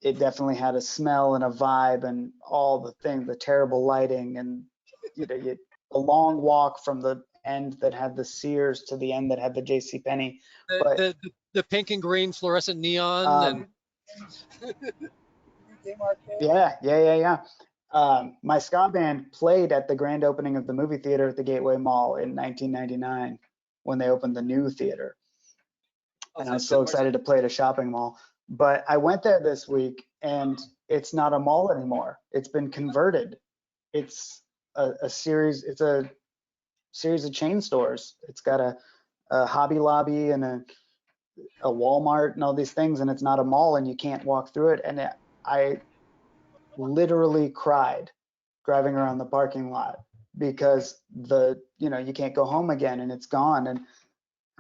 it definitely had a smell and a vibe and all the things, the terrible lighting, and a long walk from the end that had the Sears to the end that had the J.C. Penney. But The pink and green fluorescent neon and yeah. My ska band played at the grand opening of the movie theater at the Gateway Mall in 1999 when they opened the new theater. And I was so excited to play at a shopping mall. But I went there this week and it's not a mall anymore. It's been converted. It's a series of chain stores. It's got a Hobby Lobby and a Walmart and all these things, and it's not a mall, and you can't walk through it. And I literally cried driving around the parking lot because you can't go home again and it's gone. And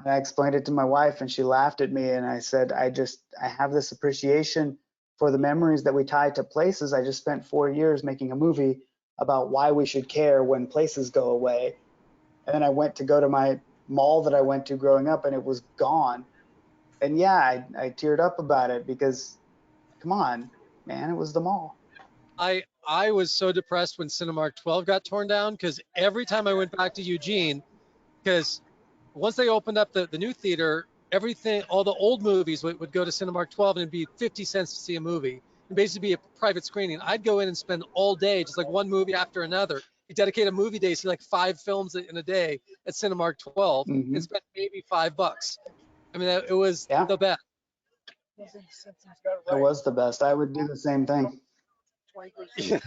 I explained it to my wife and she laughed at me, and I said, I have this appreciation for the memories that we tie to places. I just spent 4 years making a movie about why we should care when places go away. And then I went to go to my mall that I went to growing up and it was gone. And yeah, I teared up about it because come on, man, it was the mall. I was so depressed when Cinemark 12 got torn down because every time I went back to Eugene, because once they opened up the new theater, everything, all the old movies would go to Cinemark 12 and it'd be 50 cents to see a movie. It'd basically be a private screening. I'd go in and spend all day, just like one movie after another. You dedicate a movie day, see like 5 films in a day at Cinemark 12 and spend maybe $5. I mean, it was the best. It was the best. I would do the same thing. Yeah.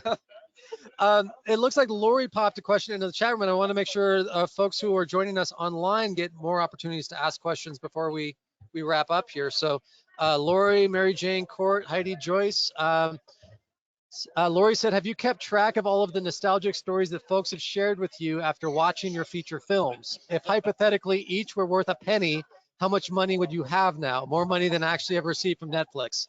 It looks like Lori popped a question into the chat room, and I want to make sure folks who are joining us online get more opportunities to ask questions before we wrap up here. So Lori, Mary Jane, Court, Heidi, Joyce, Lori said, have you kept track of all of the nostalgic stories that folks have shared with you after watching your feature films? If hypothetically each were worth a penny, how much money would you have now? More money than I actually ever received from Netflix.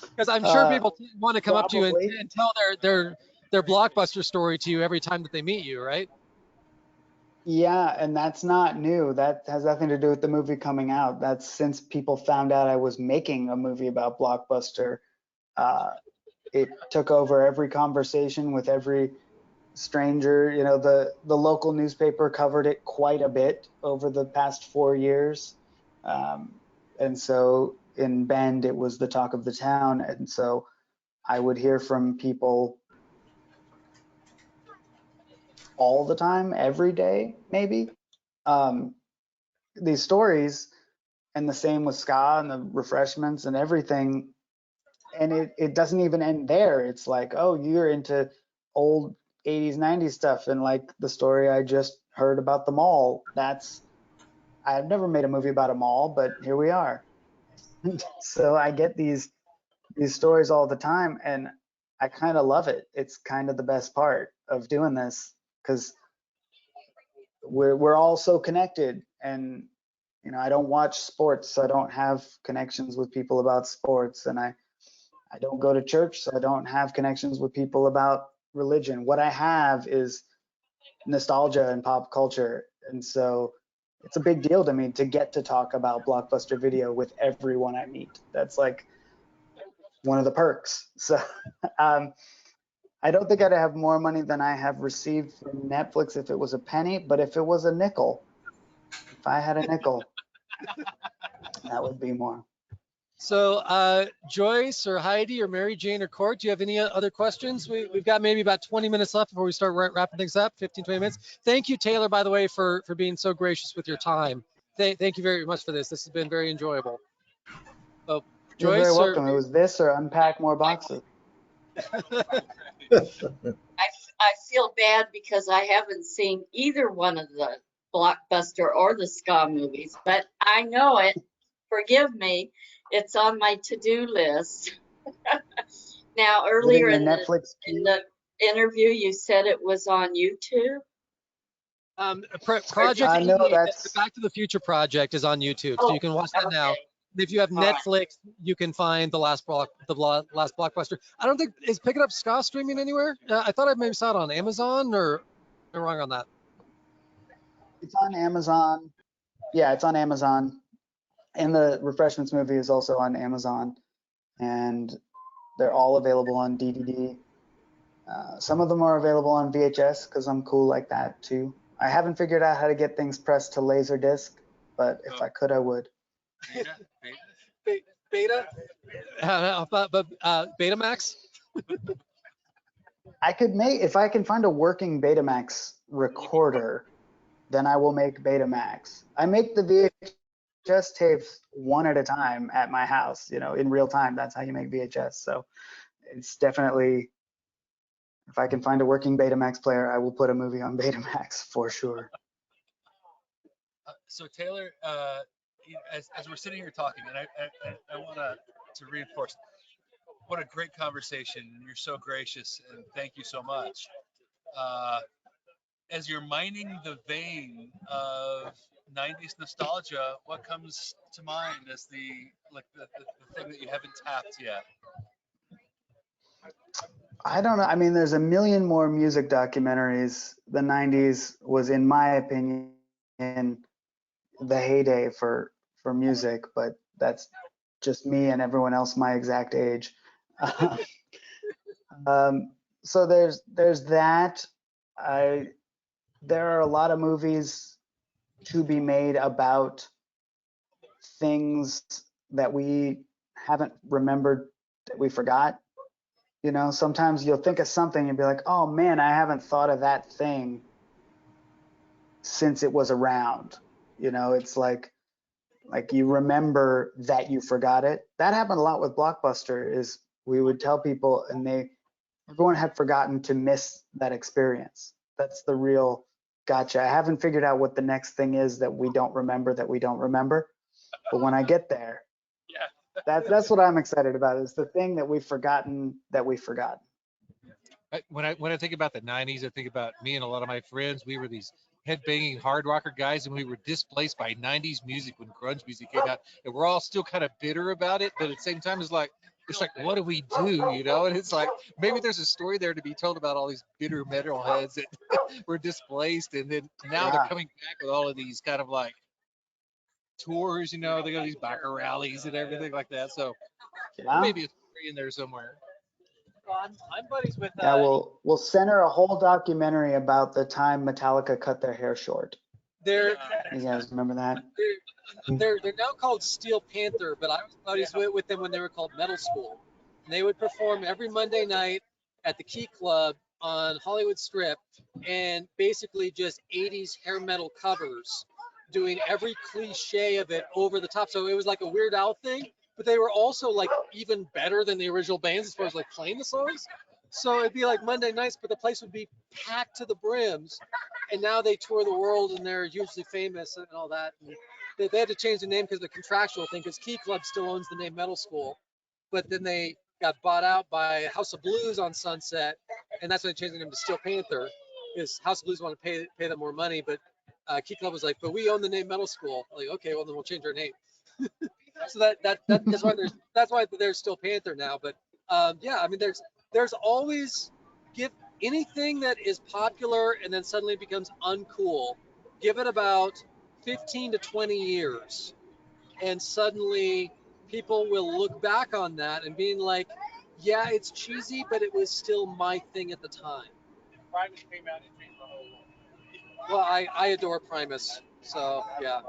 Because I'm sure people want to come up to you and tell their blockbuster story to you every time that they meet you, right? Yeah, and that's not new. That has nothing to do with the movie coming out. That's since people found out I was making a movie about Blockbuster. It took over every conversation with every stranger. You know, the local newspaper covered it quite a bit over the past 4 years. And so in Bend, it was the talk of the town. And so I would hear from people all the time, every day, maybe. These stories, and the same with ska and the refreshments and everything. And it doesn't even end there. It's like, oh, you're into old 80s, 90s stuff. And like the story I just heard about the mall, I've never made a movie about a mall, but here we are. So I get these stories all the time, and I kind of love it. It's kind of the best part of doing this, because we're all so connected. And you know, I don't watch sports, so I don't have connections with people about sports, and I don't go to church, so I don't have connections with people about religion. What I have is nostalgia and pop culture, and so it's a big deal to me to get to talk about Blockbuster Video with everyone I meet. That's like one of the perks. So I don't think I'd have more money than I have received from Netflix if it was a penny, but if it was a nickel, if I had a nickel, that would be more. So Joyce or Heidi or Mary Jane or Court, do you have any other questions? We've got maybe about 20 minutes left before we start wrapping things up, 15, 20 minutes. Thank you, Taylor, by the way, for being so gracious with your time. Thank you very much for this. This has been very enjoyable. Oh, You're Joyce, very welcome. It was this or unpack more boxes. I feel bad because I haven't seen either one of the Blockbuster or the ska movies, but I know it. Forgive me. It's on my to-do list. Now, earlier in the interview, you said it was on YouTube. Project no, the Back to the Future project is on YouTube, so you can watch that now. And if you have Netflix, you can find the last Blockbuster. I don't think, is Pick It Up Ska streaming anywhere? I thought I maybe saw it on Amazon, or am I wrong on that? It's on Amazon. Yeah, it's on Amazon. And the Refreshments movie is also on Amazon. And they're all available on DVD. Some of them are available on VHS because I'm cool like that too. I haven't figured out how to get things pressed to Laserdisc, but if I could, I would. Beta? Betamax? I could make, if I can find a working Betamax recorder, then I will make Betamax. I make the VHS tapes one at a time at my house, you know, in real time. That's how you make VHS. So it's definitely, if I can find a working Betamax player, I will put a movie on Betamax for sure. So Taylor, as we're sitting here talking, and I want to reinforce, what a great conversation, and you're so gracious, and thank you so much. As you're mining the vein of 90s nostalgia, what comes to mind as the thing that you haven't tapped yet? I don't know. I mean, there's a million more music documentaries. The 90s was, in my opinion, the heyday for music, but that's just me and everyone else my exact age. So there's that. There are a lot of movies to be made about things that we haven't remembered, that we forgot. You know, sometimes you'll think of something and be like, oh man, I haven't thought of that thing since it was around. You know, it's like you remember that you forgot it. That happened a lot with Blockbuster. Is we would tell people and everyone had forgotten to miss that experience. That's the real gotcha. I haven't figured out what the next thing is that we don't remember, but when I get there, That's what I'm excited about. Is the thing that we've forgotten that we forgot. When I think about the 90s, I think about me and a lot of my friends. We were these headbanging hard rocker guys, and we were displaced by 90s music when grunge music came out. And we're all still kind of bitter about it, but at the same time, it's like, what do we do, you know? And it's like, maybe there's a story there to be told about all these bitter metalheads that were displaced, and then now they're coming back with all of these kind of like tours, you know, they go to these biker rallies and everything like that. So maybe a story in there somewhere. I'm buddies with. Yeah, we'll center a whole documentary about the time Metallica cut their hair short. You guys remember that? They're now called Steel Panther, but I was buddies with them when they were called Metal School. And they would perform every Monday night at the Key Club on Hollywood Strip, and basically just 80s hair metal covers, doing every cliche of it over the top. So it was like a Weird Al thing, but they were also like even better than the original bands as far as like playing the songs. So it'd be like Monday nights, but the place would be packed to the brims. And now they tour the world and they're hugely famous and all that. And they had to change the name because of the contractual thing, because Key Club still owns the name Metal School. But then they got bought out by House of Blues on Sunset, and that's when they changed the name to Steel Panther, because House of Blues want to pay them more money, but Key Club was like, but we own the name Metal School. Like, okay, well then we'll change our name. So that's why they're Steel Panther now. But yeah, I mean, there's always anything that is popular and then suddenly becomes uncool. Give it about 15 to 20 years, and suddenly people will look back on that and being like, yeah, it's cheesy, but it was still my thing at the time. Primus came out and changed the whole world. Well, I adore Primus, so yeah.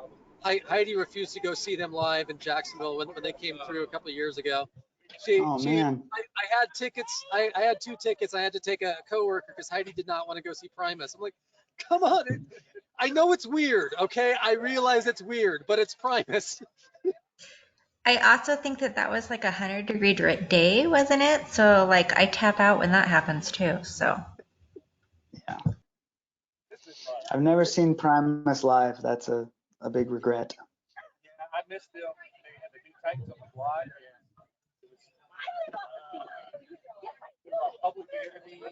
Heidi refused to go see them live in Jacksonville when they came through a couple of years ago. Man. I had tickets. I had 2 tickets. I had to take a coworker because Heidi did not want to go see Primus. I'm like, come on. I know it's weird, okay? I realize it's weird, but it's Primus. I also think that was like 100-degree day, wasn't it? So like I tap out when that happens too. So yeah, I've never seen Primus live. That's a big regret. Yeah, I missed them. They had the new Titans on the fly. It was a public interview.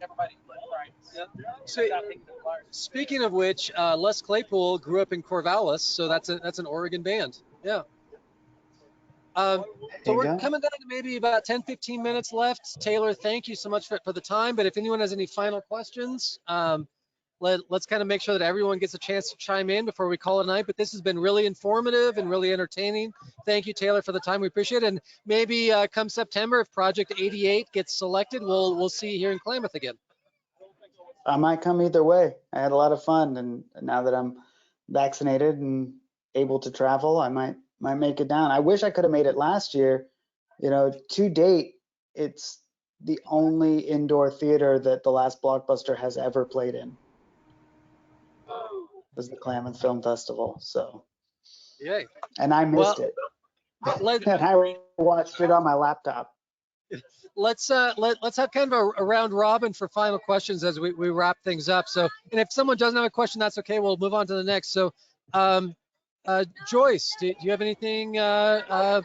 Everybody So, speaking of which, Les Claypool grew up in Corvallis, so that's an Oregon band. Yeah. So we're coming down to maybe about 10-15 minutes left. Taylor, thank you so much for the time. But if anyone has any final questions, let's kind of make sure that everyone gets a chance to chime in before we call it a night. But this has been really informative and really entertaining. Thank you, Taylor, for the time. We appreciate it. And maybe come September, if Project 88 gets selected, we'll see you here in Klamath again. I might come either way. I had a lot of fun, and now that I'm vaccinated and able to travel, I might make it down. I wish I could have made it last year. You know, to date, it's the only indoor theater that the last Blockbuster has ever played in. Was the Klamath Film Festival. So, yay! And I missed it. And I watched it on my laptop. Let's have kind of a round robin for final questions as we wrap things up. So, and if someone doesn't have a question, that's okay. We'll move on to the next. So, Joyce, do you have anything as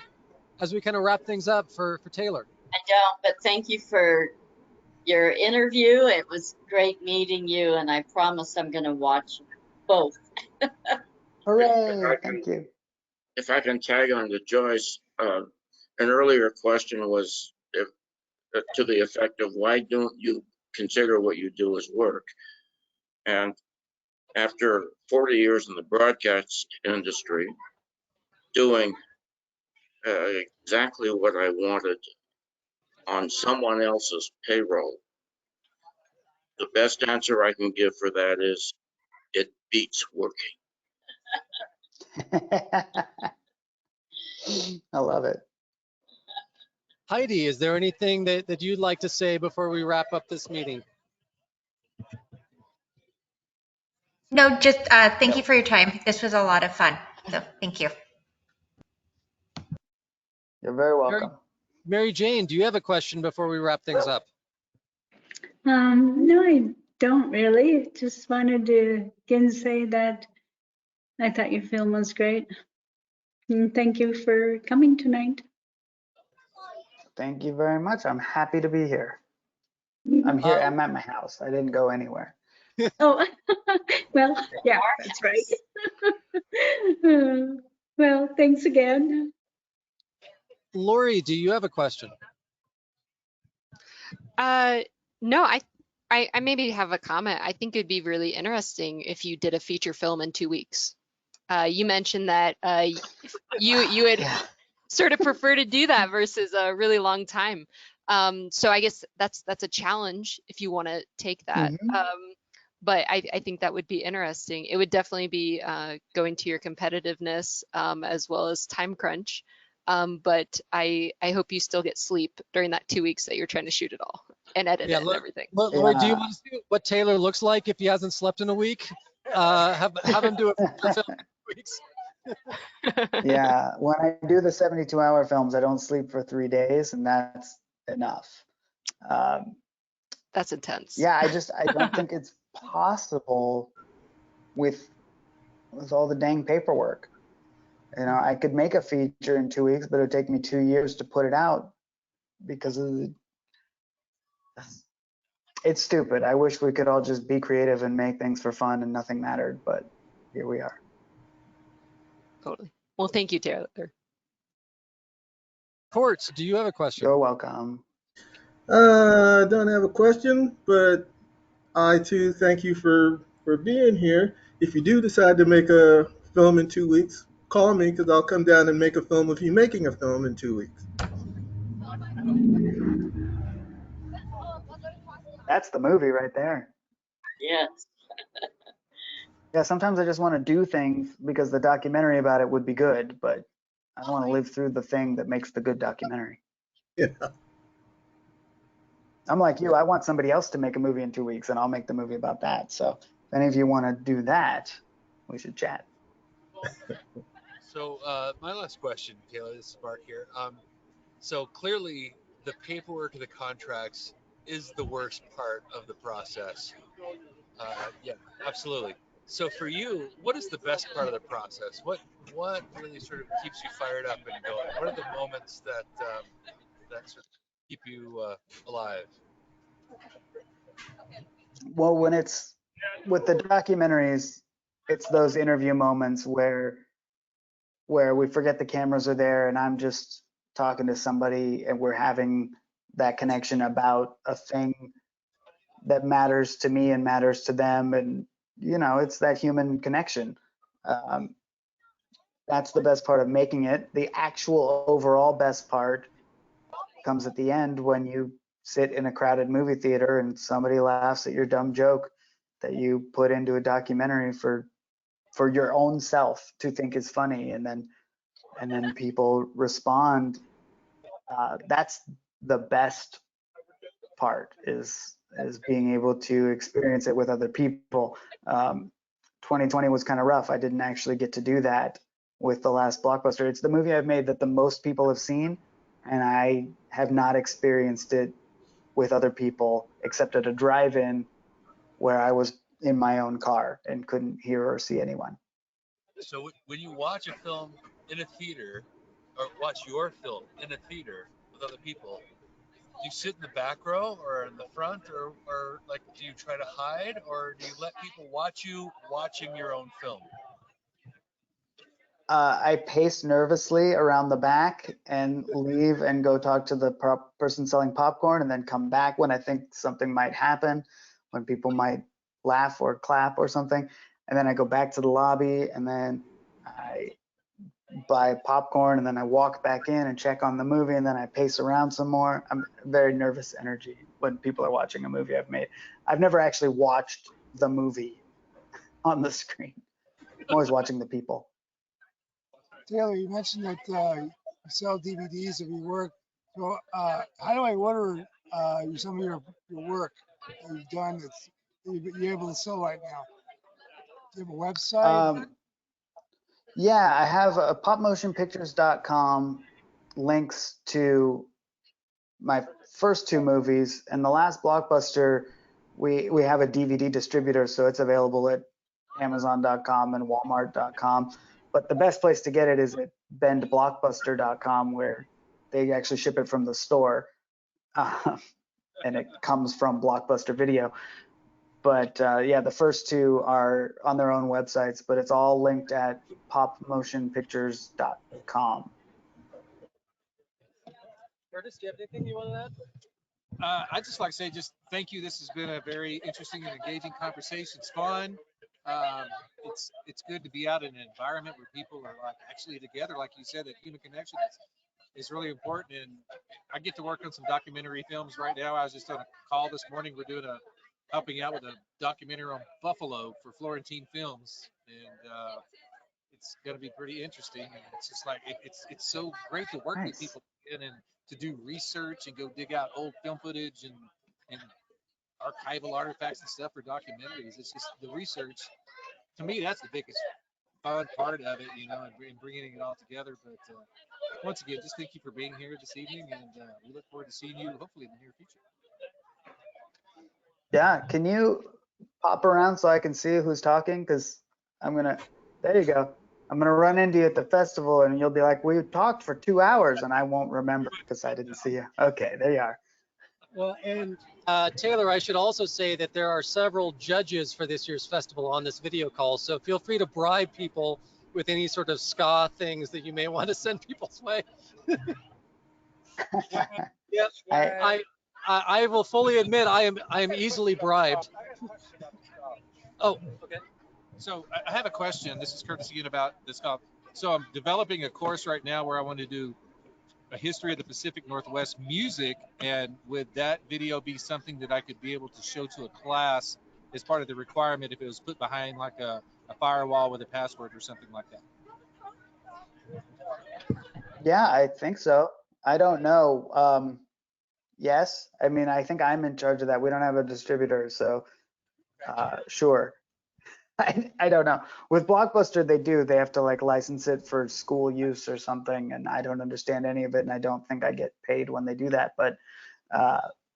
we kind of wrap things up for Taylor? I don't, but thank you for your interview. It was great meeting you, and I promise I'm going to watch both. Hooray! Thank you. If I can tag on to Joyce, an earlier question was to the effect of, why don't you consider what you do as work? And after 40 years in the broadcast industry, doing exactly what I wanted on someone else's payroll, the best answer I can give for that is, it beats working. I love it. Heidi, is there anything that you'd like to say before we wrap up this meeting? No, just thank you for your time. This was a lot of fun. So thank you. You're very welcome. Mary Jane, do you have a question before we wrap things up? No, I don't really. Just wanted to again say that I thought your film was great. And thank you for coming tonight. Thank you very much. I'm happy to be here. I'm here. I'm at my house. I didn't go anywhere. Oh, well, yeah, that's right. Well, thanks again. Lori, do you have a question? No, I maybe have a comment. I think it'd be really interesting if you did a feature film in 2 weeks. You mentioned that you would Yeah. sort of prefer to do that versus a really long time. So I guess that's a challenge if you want to take that. But I think that would be interesting. It would definitely be going to your competitiveness as well as time crunch. But I hope you still get sleep during that 2 weeks that you're trying to shoot it all and edit it and everything. Lori, do you want to see what Taylor looks like if he hasn't slept in a week? Have him do it for 2 weeks. Yeah, when I do the 72-hour films, I don't sleep for 3 days, and that's enough. That's intense. Yeah, I don't think it's possible with all the dang paperwork. You know, I could make a feature in 2 weeks, but it would take me 2 years to put it out because of it's stupid. I wish we could all just be creative and make things for fun and nothing mattered, but here we are. Totally. Well, thank you, Taylor. Courts, do you have a question? You're welcome. I don't have a question, but I too thank you for being here. If you do decide to make a film in 2 weeks, call me because I'll come down and make a film of you making a film in 2 weeks. That's the movie right there. Yes. Yeah, sometimes I just want to do things because the documentary about it would be good, but I don't want to live through the thing that makes the good documentary. Yeah. I'm like you, I want somebody else to make a movie in 2 weeks and I'll make the movie about that. So if any of you want to do that, we should chat. So my last question, Taylor, this is Mark here. So clearly the paperwork of the contracts is the worst part of the process. Yeah, absolutely. So for you, what is the best part of the process? What really sort of keeps you fired up and going? What are the moments that that sort of keep you alive? Well, when it's with the documentaries, it's those interview moments where we forget the cameras are there and I'm just talking to somebody and we're having that connection about a thing that matters to me and matters to them, and you know, it's that human connection. That's the best part of making it. The actual overall best part comes at the end when you sit in a crowded movie theater and somebody laughs at your dumb joke that you put into a documentary for your own self to think is funny, and then people respond. That's the best part, is being able to experience it with other people. 2020 was kind of rough. I didn't actually get to do that with the last blockbuster. It's the movie I've made that the most people have seen, and I have not experienced it with other people except at a drive-in where I was in my own car and couldn't hear or see anyone. So when you watch a film in a theater, or watch your film in a theater with other people, do you sit in the back row or in the front, or like, do you try to hide, or do you let people watch you watching your own film? I pace nervously around the back and leave and go talk to the person selling popcorn, and then come back when I think something might happen, when people might laugh or clap or something. And then I go back to the lobby, and then I buy popcorn, and then I walk back in and check on the movie, and then I pace around some more. I'm very nervous energy when people are watching a movie I've made. I've never actually watched the movie on the screen. I'm always watching the people. Taylor, you mentioned that you sell DVDs of your work. So how do I order some of your work that you've done that's you're able to sell right now? Do you have a website? Yeah, I have a popmotionpictures.com links to my first two movies, and the last blockbuster, we have a DVD distributor, so it's available at Amazon.com and Walmart.com. But the best place to get it is at bendblockbuster.com, where they actually ship it from the store, and it comes from Blockbuster Video. But yeah, the first two are on their own websites, but it's all linked at popmotionpictures.com. Curtis, do you have anything you want to add? I'd just like to say just thank you. This has been a very interesting and engaging conversation. It's fun. Um, it's good to be out in an environment where people are like actually together, like you said, that human connection is really important. And I get to work on some documentary films right now. I was just on a call this morning. We're doing helping out with a documentary on Buffalo for Florentine Films, and it's going to be pretty interesting. And it's just like it's so great to work with Nice. people and to do research and go dig out old film footage and archival artifacts and stuff for documentaries. It's just the research. To me, that's the biggest fun part of it, you know, and bringing it all together. But once again, just thank you for being here this evening, and we look forward to seeing you hopefully in the near future. Yeah, can you pop around so I can see who's talking? Because there you go. I'm gonna run into you at the festival, and you'll be like, "We talked for 2 hours," and I won't remember because I didn't see you. Okay, there you are. Well, and Taylor, I should also say that there are several judges for this year's festival on this video call, so feel free to bribe people with any sort of ska things that you may want to send people's way. Yes. I will fully admit I am easily bribed. Oh, okay. So I have a question. This is Curtis again about this stuff. So I'm developing a course right now where I want to do a history of the Pacific Northwest music, and would that video be something that I could be able to show to a class as part of the requirement if it was put behind like a firewall with a password or something like that? Yeah, I think so. I don't know. Yes, I mean, I think I'm in charge of that. We don't have a distributor, so sure. I don't know. With Blockbuster, they do. They have to like license it for school use or something, and I don't understand any of it, and I don't think I get paid when they do that. But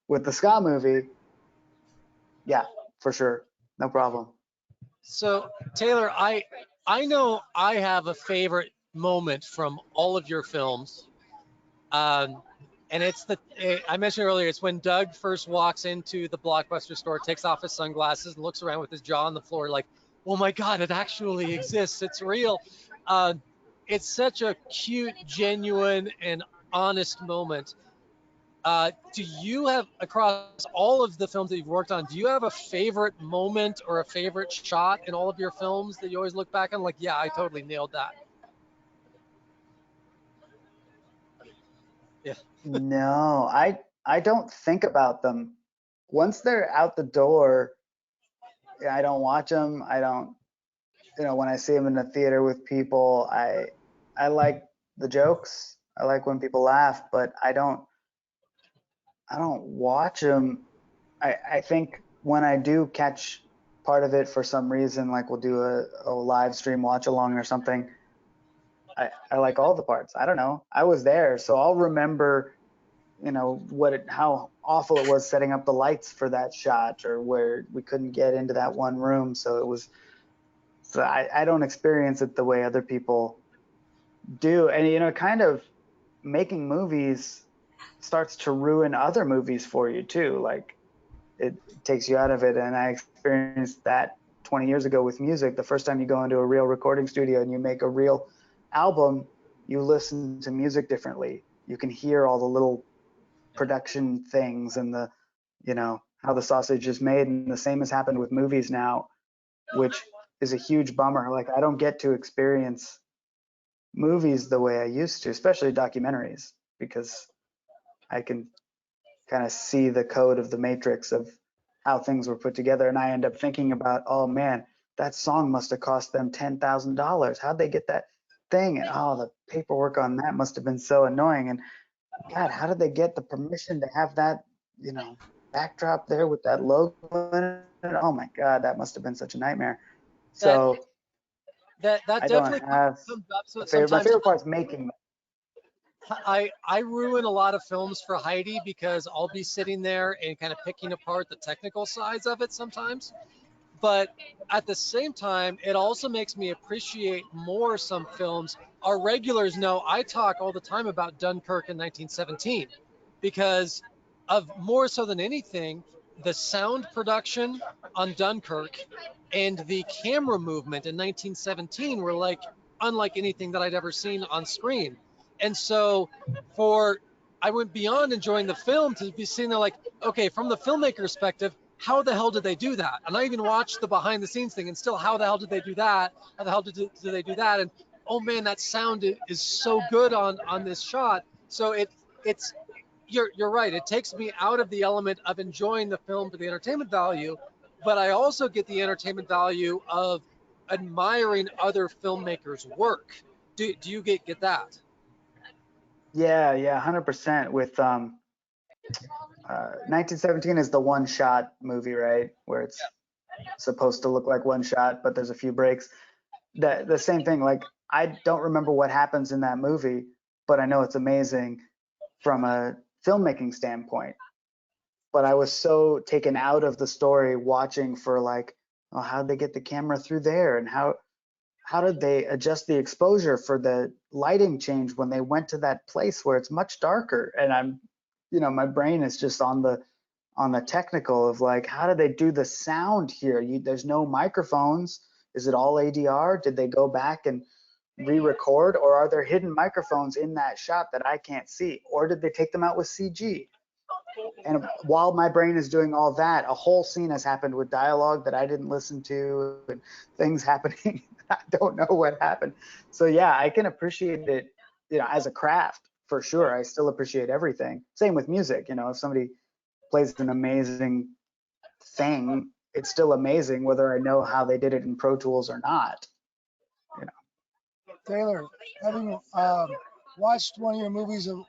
with the ska movie, yeah, for sure, no problem. So Taylor, I know I have a favorite moment from all of your films, and it's I mentioned earlier, it's when Doug first walks into the Blockbuster store, takes off his sunglasses, and looks around with his jaw on the floor, like, oh my God, it actually exists, it's real. It's such a cute, genuine, and honest moment. Do you have, across all of the films that you've worked on, do you have a favorite moment or a favorite shot in all of your films that you always look back on, like, yeah, I totally nailed that? Yeah. No, I don't think about them. Once they're out the door, I don't watch them. I don't, when I see them in the theater with people, I like the jokes. I like when people laugh, but I don't watch them. I think when I do catch part of it for some reason, like we'll do a live stream watch along or something, I like all the parts. I don't know. I was there, so I'll remember, how awful it was setting up the lights for that shot, or where we couldn't get into that one room. So I don't experience it the way other people do. And, kind of making movies starts to ruin other movies for you too. Like it takes you out of it. And I experienced that 20 years ago with music. The first time you go into a real recording studio and you make a real album, you listen to music differently. You can hear all the little production things and how the sausage is made. And the same has happened with movies now, which is a huge bummer. Like I don't get to experience movies the way I used to, especially documentaries, because I can kind of see the code of the matrix of how things were put together. And I end up thinking about, oh man, that song must have cost them $10,000. How'd they get that thing? And oh, the paperwork on that must have been so annoying. And God, how did they get the permission to have that, backdrop there with that logo in it? Oh my God, that must have been such a nightmare. So that I definitely don't have comes up. So a favorite. My sometimes favorite part is making them. I ruin a lot of films for Heidi because I'll be sitting there and kind of picking apart the technical sides of it sometimes. but at the same time, it also makes me appreciate more some films. Our regulars know I talk all the time about Dunkirk in 1917 because of more so than anything, the sound production on Dunkirk and the camera movement in 1917 were like unlike anything that I'd ever seen on screen. And so for I went beyond enjoying the film to be seeing there like, okay, from the filmmaker perspective, how the hell did they do that? And I even watched the behind the scenes thing and still, how the hell did they do that? How the hell did they do that? And oh man, that sound is so good on this shot. So it's you're right. It takes me out of the element of enjoying the film for the entertainment value, but I also get the entertainment value of admiring other filmmakers' work. Do you get that? Yeah, 100%. With 1917 is the one shot movie, right? Where it's supposed to look like one shot, but there's a few breaks. The same thing. Like, I don't remember what happens in that movie, but I know it's amazing from a filmmaking standpoint. But I was so taken out of the story watching for like, oh, how'd they get the camera through there, and how did they adjust the exposure for the lighting change when they went to that place where it's much darker? And I'm, my brain is just on the technical of like, how did they do the sound here? There's no microphones. Is it all ADR? Did they go back and re-record, or are there hidden microphones in that shot that I can't see? Or did they take them out with CG? And while my brain is doing all that, a whole scene has happened with dialogue that I didn't listen to and things happening. I don't know what happened. So yeah, I can appreciate it, as a craft for sure. I still appreciate everything. Same with music. If somebody plays an amazing thing, it's still amazing whether I know how they did it in Pro Tools or not. Taylor, having watched one of your movies of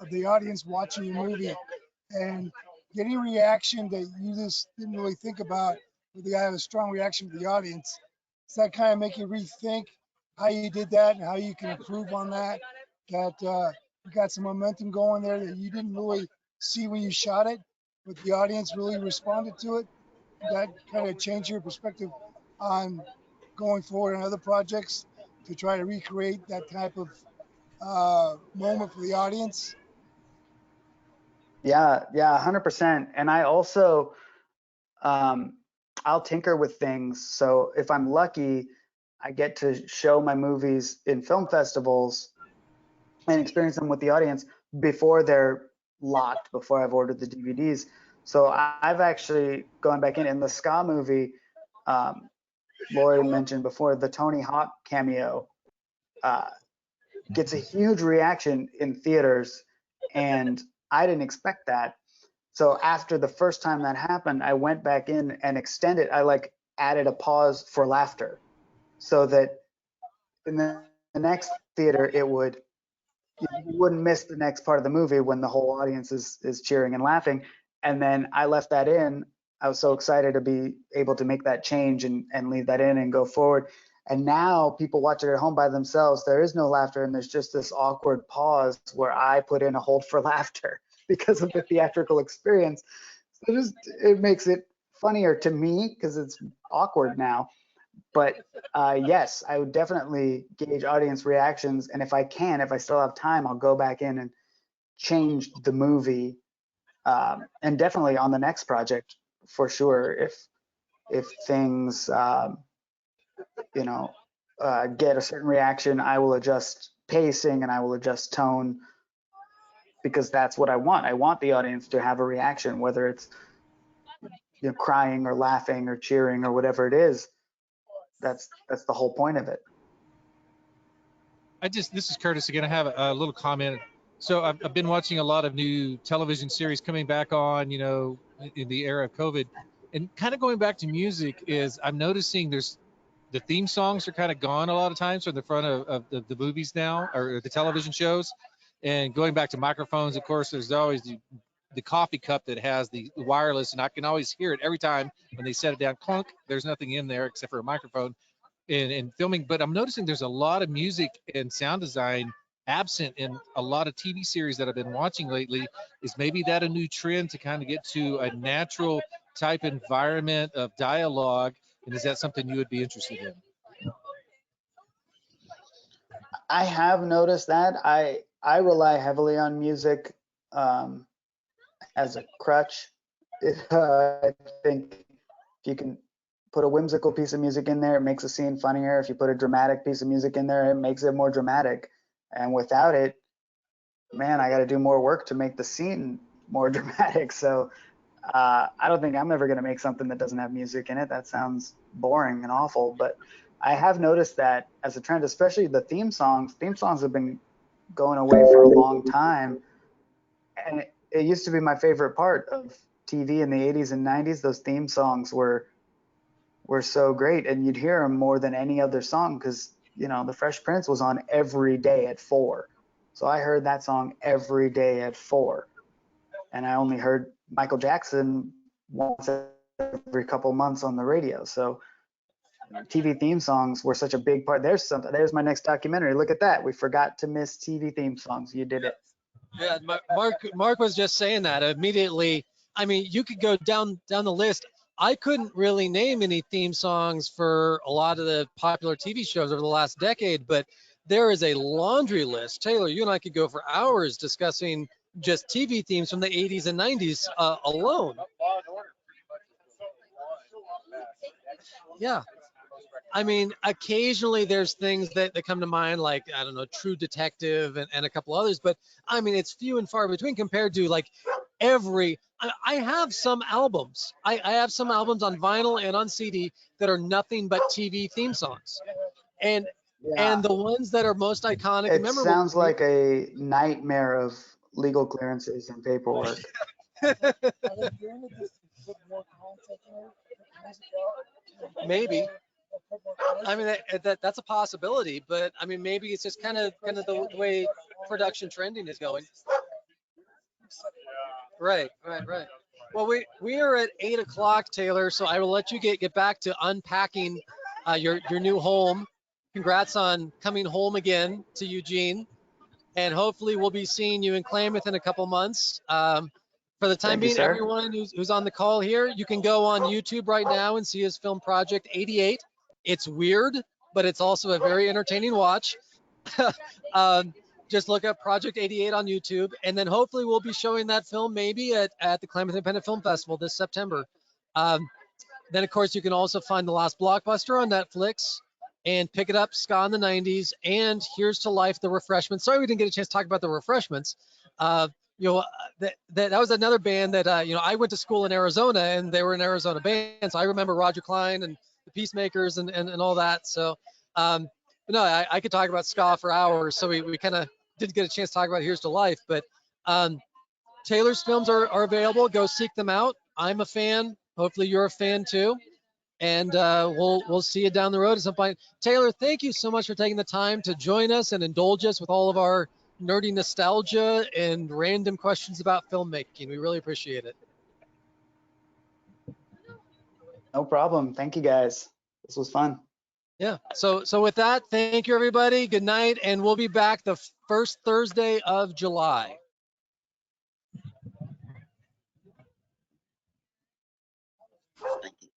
the audience watching your movie and getting a reaction that you just didn't really think about, but you have a strong reaction to the audience, does that kind of make you rethink how you did that and how you can improve on that? That you got some momentum going there that you didn't really see when you shot it, but the audience really responded to it? That kind of change your perspective on going forward on other projects to try to recreate that type of moment for the audience? Yeah, 100%. And I also, I'll tinker with things. So if I'm lucky, I get to show my movies in film festivals and experience them with the audience before they're locked, before I've ordered the DVDs. So I've actually gone back in the ska movie. Lori mentioned before, the Tony Hawk cameo gets a huge reaction in theaters, and I didn't expect that. So after the first time that happened, I went back in and extended. I like added a pause for laughter, so that in the next theater you wouldn't miss the next part of the movie when the whole audience is cheering and laughing. And then I left that in. I was so excited to be able to make that change and leave that in and go forward. And now people watch it at home by themselves. There is no laughter, and there's just this awkward pause where I put in a hold for laughter because of the theatrical experience. So it makes it funnier to me because it's awkward now. But yes, I would definitely gauge audience reactions, and if I still have time, I'll go back in and change the movie, and definitely on the next project for sure. If things get a certain reaction, I will adjust pacing and I will adjust tone, because that's what I want. I want the audience to have a reaction, whether it's crying or laughing or cheering or whatever it is. That's the whole point of it. This is Curtis again. I have a little comment. So I've been watching a lot of new television series coming back on, in the era of COVID, and kind of going back to music I'm noticing the theme songs are kind of gone a lot of times from the front of the movies now, or the television shows. And going back to microphones, of course, there's always the coffee cup that has the wireless, and I can always hear it every time when they set it down. Clunk, there's nothing in there except for a microphone in filming. But I'm noticing there's a lot of music and sound design absent in a lot of TV series that I've been watching lately. Is maybe that a new trend to kind of get to a natural type environment of dialogue And is that something you would be interested in? I have noticed that. I rely heavily on music as a crutch. I think if you can put a whimsical piece of music in there, it makes a scene funnier. If you put a dramatic piece of music in there, it makes it more dramatic. And without it, man, I got to do more work to make the scene more dramatic. So I don't think I'm ever going to make something that doesn't have music in it. That sounds boring and awful. But I have noticed that as a trend, especially the theme songs. Theme songs have been going away for a long time, and it used to be my favorite part of TV in the 80s and 90s. Those theme songs were so great, and you'd hear them more than any other song because the Fresh Prince was on every day at 4. So I heard that song every day at 4, and I only heard Michael Jackson once every couple months on the radio. So TV theme songs were such a big part. There's my next documentary. Look at that. We forgot to miss TV theme songs. You did it. Yeah, Mark was just saying that immediately. I mean, you could go down the list. I couldn't really name any theme songs for a lot of the popular TV shows over the last decade, but there is a laundry list. Taylor, you and I could go for hours discussing just TV themes from the 80s and 90s alone. Yeah. I mean, occasionally there's things that come to mind, like, I don't know, True Detective and a couple others, but I mean, it's few and far between compared to like I have some albums. I have some albums on vinyl and on CD that are nothing but TV theme songs. And Yeah. the ones that are most iconic and It memorable. sounds like a nightmare of legal clearances and paperwork. Maybe. I mean, that's a possibility, but I mean, maybe it's just kind of the way production trending is going. Right. Well, we are at 8 o'clock, Taylor, so I will let you get back to unpacking your new home. Congrats on coming home again to Eugene, and hopefully we'll be seeing you in Klamath in a couple months. For the time Thank you, being, sir. everyone who's on the call here, you can go on YouTube right now and see his film Project 88. It's weird, but it's also a very entertaining watch. Just look up Project 88 on YouTube, and then hopefully we'll be showing that film maybe at the Klamath Independent Film Festival this September. Then, of course, you can also find The Last Blockbuster on Netflix and pick it up, Ska in the 90s, and Here's to Life, The Refreshments. Sorry we didn't get a chance to talk about The Refreshments. That was another band that, I went to school in Arizona, and they were an Arizona band, so I remember Roger Klein and the Peacemakers and all that. So, no, I could talk about ska for hours, so we kind of didn't get a chance to talk about Here's to Life. But Taylor's films are available. Go seek them out. I'm a fan. Hopefully you're a fan too. And we'll see you down the road at some point. Taylor, thank you so much for taking the time to join us and indulge us with all of our nerdy nostalgia and random questions about filmmaking. We really appreciate it. No problem. Thank you, guys. This was fun. Yeah. So with that, thank you, everybody. Good night. And we'll be back the first Thursday of July. Thank you.